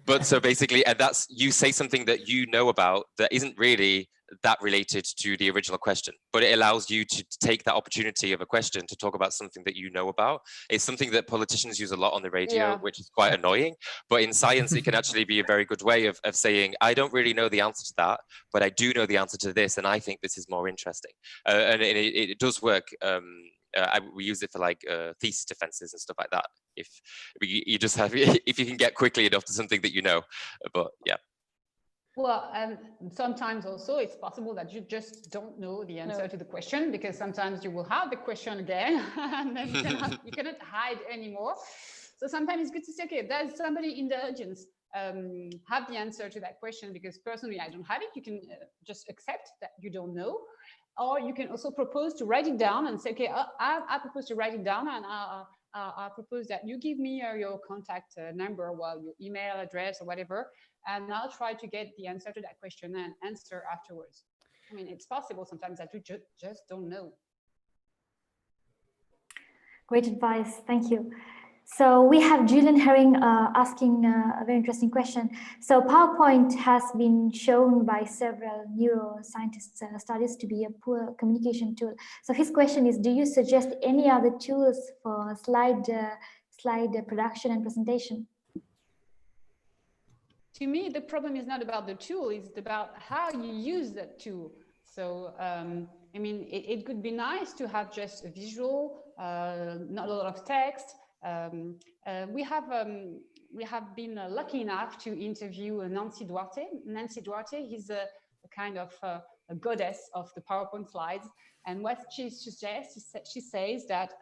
But so basically, and that's, you say something that you know about that isn't really that related to the original question, but it allows you to take that opportunity of a question to talk about something that you know about. It's something that politicians use a lot on the radio, which is quite annoying, but in science it can actually be a very good way of saying, I don't really know the answer to that, but I do know the answer to this, and I think this is more interesting. And it does work. We use it for like thesis defenses and stuff like that. If you just have, if you can get quickly enough to something that you know, but yeah. Well, sometimes also it's possible that you just don't know the answer to the question, because sometimes you will have the question again and then you cannot hide anymore. So sometimes it's good to say, okay, does somebody in the audience have the answer to that question? Because personally, I don't have it. You can just accept that you don't know. Or you can also propose to write it down and say, okay, I propose to write it down, and I propose that you give me your contact number, well, your email address or whatever, and I'll try to get the answer to that question and answer afterwards. I mean, it's possible sometimes that you just don't know. Great advice, thank you. So we have Julian Herring asking a very interesting question. So PowerPoint has been shown by several neuroscientists studies to be a poor communication tool. So his question is, do you suggest any other tools for slide production and presentation? To me, the problem is not about the tool, it's about how you use that tool. So, I mean, it could be nice to have just a visual, not a lot of text. We have been lucky enough to interview Nancy Duarte. Nancy Duarte is a kind of a goddess of the PowerPoint slides. And what she suggests, she says that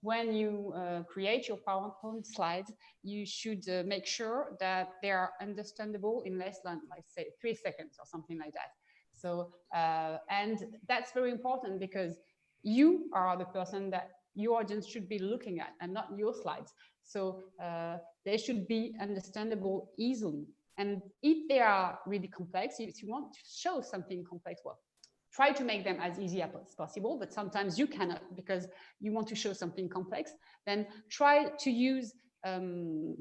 when you create your PowerPoint slides, you should make sure that they are understandable in less than, like, say, 3 seconds or something like that. So, and that's very important, because you are the person that your audience should be looking at, and not your slides. So they should be understandable easily. And if they are really complex, if you want to show something complex, well, try to make them as easy as possible, but sometimes you cannot because you want to show something complex. Then try to use an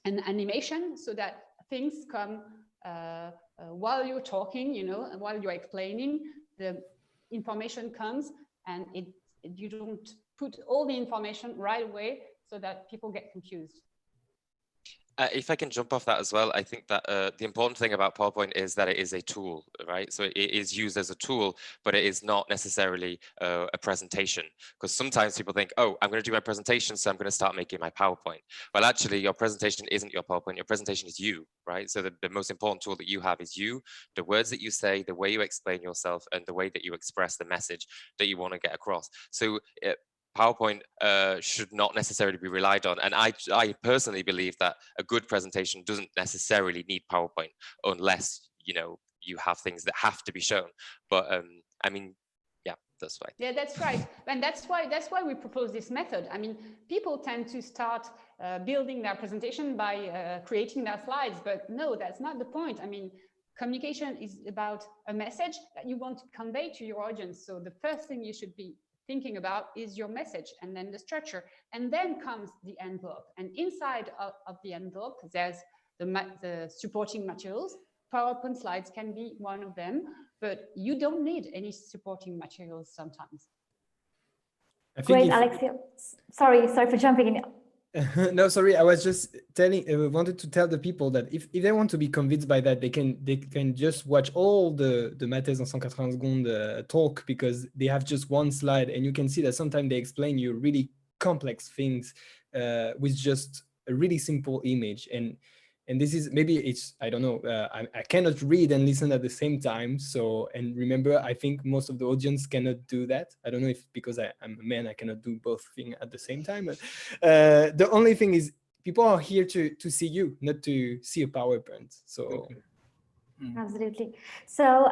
animation so that things come while you're talking, you know, and while you're explaining, the information comes, and you don't put all the information right away so that people get confused. If I can jump off that as well, I think that the important thing about PowerPoint is that it is a tool, right? So it is used as a tool, but it is not necessarily a presentation. Because sometimes people think, oh, I'm going to do my presentation, so I'm going to start making my PowerPoint. Well, actually, your presentation isn't your PowerPoint. Your presentation is you, right? So the most important tool that you have is you, the words that you say, the way you explain yourself, and the way that you express the message that you want to get across. So PowerPoint should not necessarily be relied on. And I personally believe that a good presentation doesn't necessarily need PowerPoint unless, you know, you have things that have to be shown. But I mean, yeah, that's right. Yeah, that's right. And that's why we propose this method. I mean, people tend to start building their presentation by creating their slides, but no, that's not the point. I mean, communication is about a message that you want to convey to your audience. So the first thing you should be thinking about is your message, and then the structure, and then comes the envelope. And inside of the envelope, there's the supporting materials. PowerPoint slides can be one of them, but you don't need any supporting materials sometimes. Great, Alexia. Sorry for jumping in. No, sorry. I was just wanted to tell the people that if they want to be convinced by that, they can just watch all the Mathèse en 180 secondes talk, because they have just one slide, and you can see that sometimes they explain you really complex things with just a really simple image. And this is, maybe it's, I don't know, I cannot read and listen at the same time. So, and remember, I think most of the audience cannot do that. I don't know if because I'm a man, I cannot do both things at the same time. But the only thing is, people are here to see you, not to see a PowerPoint. So. Absolutely. So,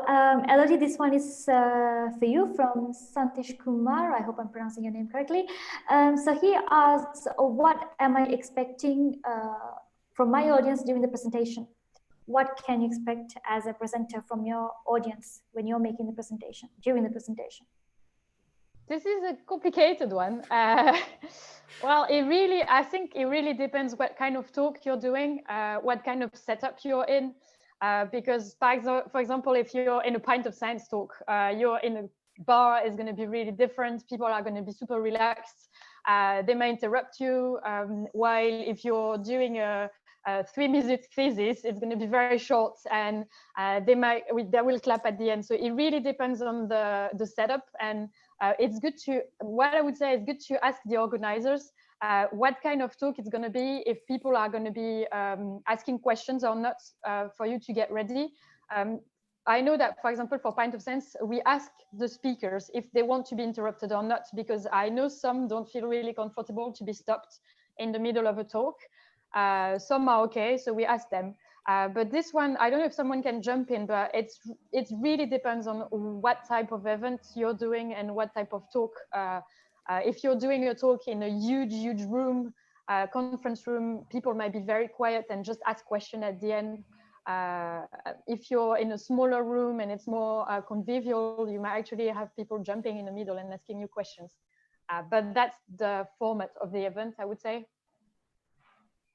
Elodie, this one is for you from Santish Kumar. I hope I'm pronouncing your name correctly. So he asks, what am I expecting from my audience during the presentation? What can you expect as a presenter from your audience when you're making the presentation, during the presentation? This is a complicated one. Well, I think it really depends what kind of talk you're doing, what kind of setup you're in. Because, for example, if you're in a Pint of Science talk, you're in a bar, is going to be really different. People are going to be super relaxed. They may interrupt you. While if you're doing a 3-minute thesis, it's going to be very short, and they will clap at the end. So it really depends on the setup, and it's good to, what I would say is good to ask the organizers what kind of talk it's going to be, if people are going to be asking questions or not for you to get ready. I know that, for example, for Pint of Science, we ask the speakers if they want to be interrupted or not, because I know some don't feel really comfortable to be stopped in the middle of a talk. Some are okay, so we ask them. But this one, I don't know if someone can jump in, but it really depends on what type of event you're doing and what type of talk. If you're doing a talk in a huge room, conference room, people might be very quiet and just ask questions at the end. If you're in a smaller room and it's more convivial, you might actually have people jumping in the middle and asking you questions. But that's the format of the event, I would say.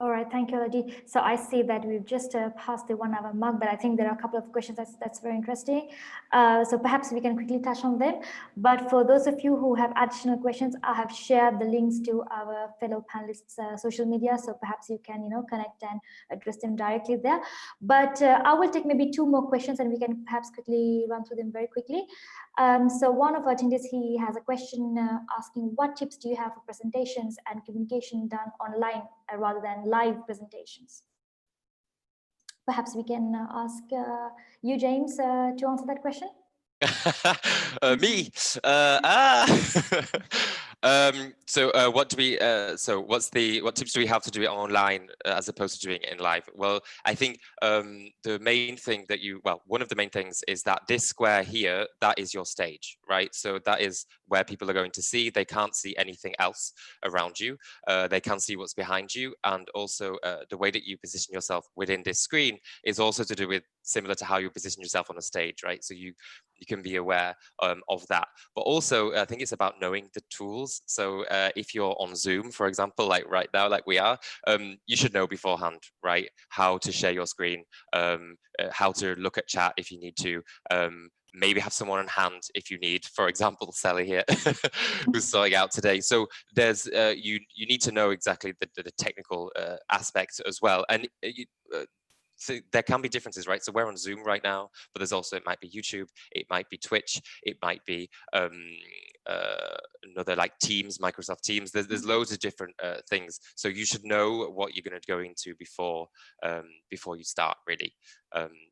All right, thank you, Elodie. So I see that we've just passed the 1 hour mark, but I think there are a couple of questions that's very interesting. So perhaps we can quickly touch on them. But for those of you who have additional questions, I have shared the links to our fellow panelists' social media. So perhaps you can, connect and address them directly there. But I will take maybe 2 more questions and we can perhaps quickly run through them very quickly. So one of our attendees, he has a question asking, what tips do you have for presentations and communication done online rather than live presentations? Perhaps we can ask you, James, to answer that question. Me. What tips do we have to do it online as opposed to doing it in live? Well, I think the main thing that one of the main things is that this square here, that is your stage, right? So that is where people are going to see. They can't see anything else around you. They can't see what's behind you. And also the way that you position yourself within this screen is also to do with similar to how you position yourself on a stage, right? So you can be aware of that. But also, I think it's about knowing the tools. So if you're on Zoom, for example, like right now, like we are, you should know beforehand, right? How to share your screen, how to look at chat if you need to, maybe have someone on hand if you need, for example, Sally here, who's starting out today. So there's, you need to know exactly the technical aspects as well. And so there can be differences, right? So we're on Zoom right now, but there's also, it might be YouTube, it might be Twitch, it might be another like Teams, Microsoft Teams. There's loads of different things. So you should know what you're going to go into before you start, really.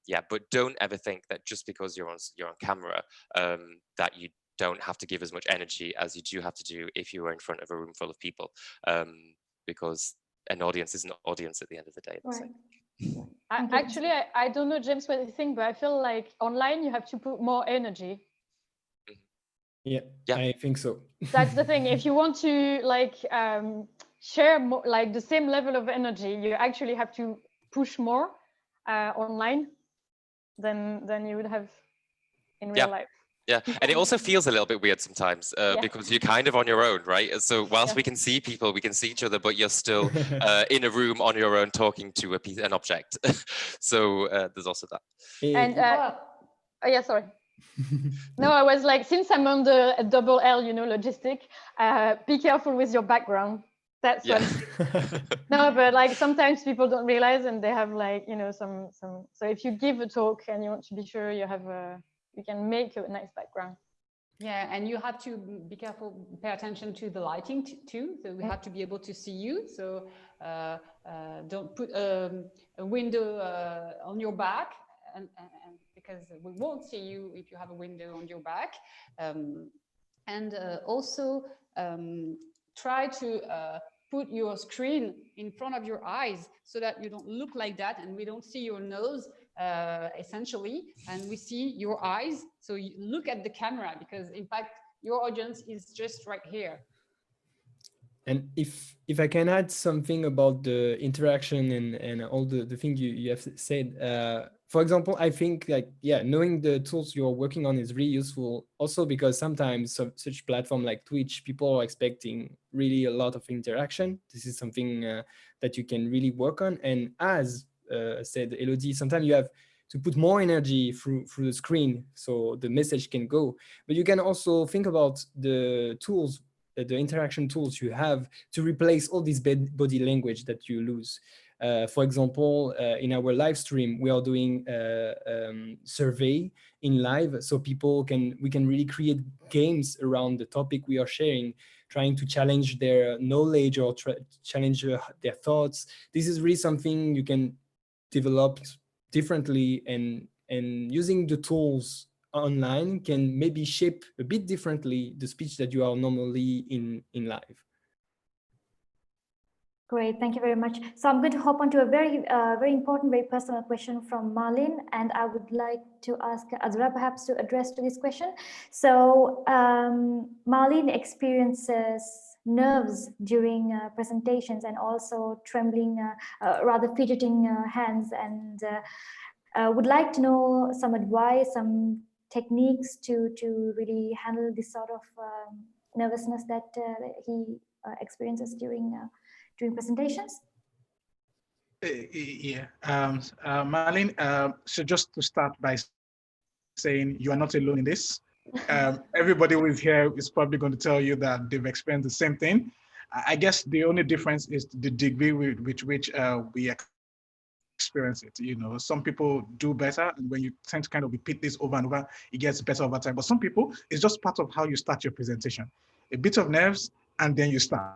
Yeah, but don't ever think that just because you're on camera that you don't have to give as much energy as you do have to do if you were in front of a room full of people, because an audience is an audience at the end of the day. Right. Actually, I don't know, James, what you think, but I feel like online you have to put more energy. Yeah, I think so. That's the thing. If you want to share more, like the same level of energy, you actually have to push more online than you would have in real life. Yeah, and it also feels a little bit weird sometimes because you're kind of on your own, right? So whilst we can see people, we can see each other, but you're still in a room on your own talking to an object. So there's also that. And yeah, sorry. No, I was like, since I'm on the double L, logistic, be careful with your background. That's what. No, but like sometimes people don't realize, and they have like some. So if you give a talk and you want to be sure you have you can make a nice background. Yeah, and you have to be careful, pay attention to the lighting too. So we have to be able to see you. So don't put a window on your back, and because we won't see you if you have a window on your back. And also try to put your screen in front of your eyes so that you don't look like that and we don't see your nose essentially, and we see your eyes. So you look at the camera, because in fact your audience is just right here. And if I can add something about the interaction and all the things you have said, for example, I think knowing the tools you're working on is really useful also because sometimes such platform like Twitch, people are expecting really a lot of interaction. This is something that you can really work on. And as said Elodie, sometimes you have to put more energy through the screen so the message can go. But you can also think about the tools, the interaction tools you have to replace all this body language that you lose. For example, in our live stream, we are doing survey in live, so we can really create games around the topic we are sharing. trying to challenge their knowledge or challenge their thoughts. This is really something you can develop differently, and using the tools online can maybe shape a bit differently the speech that you are normally in live. Great, thank you very much. So I'm going to hop onto a very important, very personal question from Marlene, and I would like to ask Azra perhaps to address to this question. So Marlene experiences nerves during presentations and also trembling, rather fidgeting hands, and would like to know some advice, some techniques to really handle this sort of nervousness that he experiences during presentations. Yeah, Marlene, so just to start by saying you are not alone in this. Everybody who is here is probably going to tell you that they've experienced the same thing. I guess the only difference is the degree with which we experience it. You know, some people do better, and when you tend to kind of repeat this over and over, it gets better over time. But some people, it's just part of how you start your presentation. A bit of nerves, and then you start.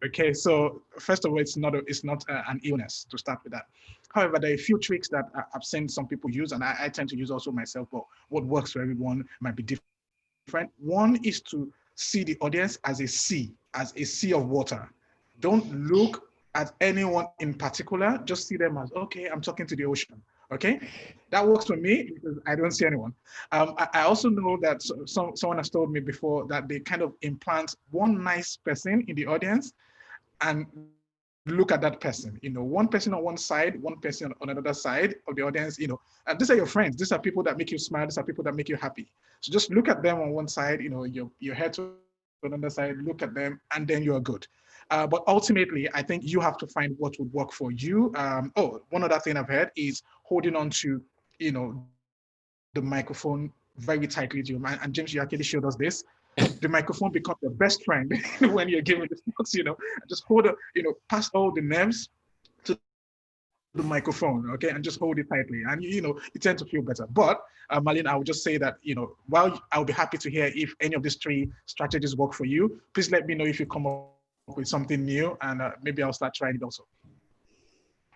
Okay, so first of all, it's not an illness, to start with that. However, there are a few tricks that I've seen some people use, and I tend to use also myself, but what works for everyone might be different. One is to see the audience as a sea of water. Don't look at anyone in particular, just see them as, okay, I'm talking to the ocean. Okay, that works for me because I don't see anyone. I also know that someone has told me before that they kind of implant one nice person in the audience and look at that person. You know, one person on one side, one person on another side of the audience. You know, and these are your friends. These are people that make you smile. These are people that make you happy. So just look at them on one side. You know, your head to another side. Look at them, and then you're good. But ultimately, I think you have to find what would work for you. One other thing I've heard is holding on to, you know, the microphone very tightly to your mind. And James, you actually showed us this. The microphone becomes your best friend when you're giving the talks, you know. Just hold it, you know, pass all the nerves to the microphone, okay, and just hold it tightly. And, you know, you tend to feel better. But, Marlene, I would just say that, you know, while I'll be happy to hear if any of these 3 strategies work for you, please let me know if you come up with something new, and maybe I'll start trying it also.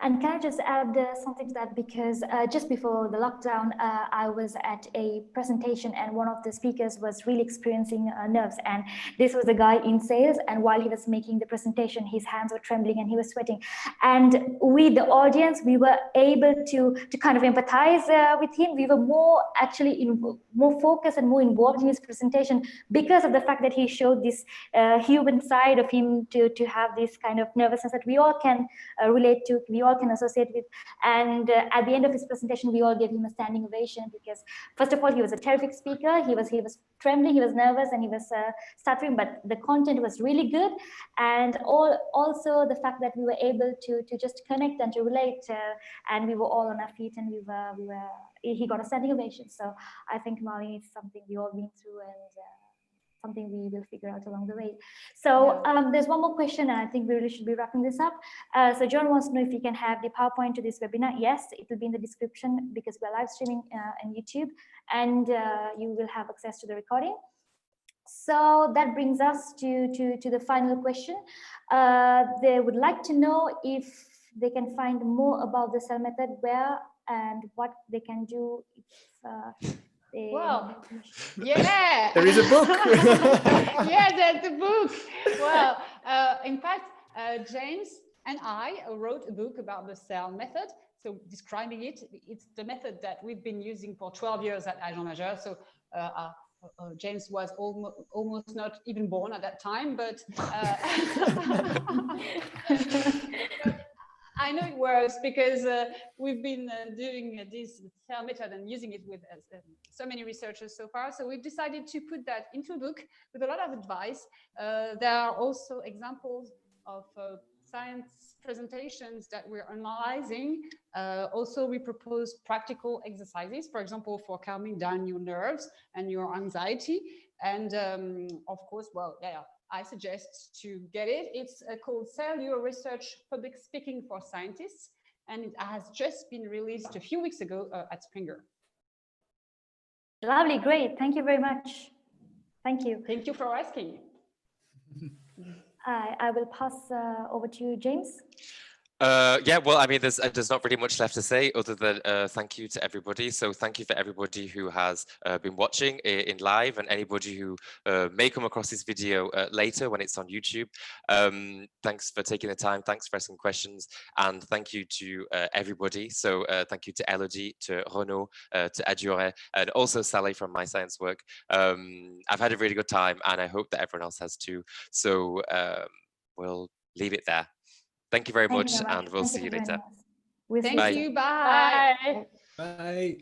And can I just add something to that? Because just before the lockdown, I was at a presentation and one of the speakers was really experiencing nerves. And this was a guy in sales. And while he was making the presentation, his hands were trembling and he was sweating. And we, the audience, we were able to kind of empathize with him. We were more more focused and more involved in his presentation because of the fact that he showed this human side of him to have this kind of nervousness that we all can relate to. We all can associate with, and at the end of his presentation we all gave him a standing ovation because first of all he was a terrific speaker. He was trembling, he was nervous, and he was stuttering, but the content was really good, and also the fact that we were able to just connect and to relate, and we were all on our feet, and he got a standing ovation. So I think Marlene is something we all been through, and something we will figure out along the way. So there's one more question, and I think we really should be wrapping this up. So John wants to know if we can have the PowerPoint to this webinar. Yes, it will be in the description because we're live streaming on YouTube, and you will have access to the recording. So that brings us to the final question. They would like to know if they can find more about the cell method, where and what they can do if well, yeah, there is a book. Yeah, there's a book. Well, in fact, James and I wrote a book about the cell method. So describing it, it's the method that we've been using for 12 years at Agent Majeur. So James was almost not even born at that time, but I know it works because we've been doing this cell method and using it with so many researchers so far. So we've decided to put that into a book with a lot of advice. There are also examples of science presentations that we're analyzing. Also, we propose practical exercises, for example, for calming down your nerves and your anxiety. And of course, well, yeah, I suggest to get it. It's called Cellular Research Public Speaking for Scientists, and it has just been released a few weeks ago at Springer. Lovely, great. Thank you very much. Thank you. Thank you for asking. I will pass over to you, James. Yeah, well, I mean, there's not really much left to say other than thank you to everybody. So thank you for everybody who has been watching in live and anybody who may come across this video later when it's on YouTube. Thanks for taking the time. Thanks for asking questions. And thank you to everybody. So thank you to Elodie, to Renaud, to Adjure, and also Sally from My Science Work. I've had a really good time and I hope that everyone else has too. So we'll leave it there. Thank you very much, and we'll see you later. Thank you. Bye. Bye. Bye.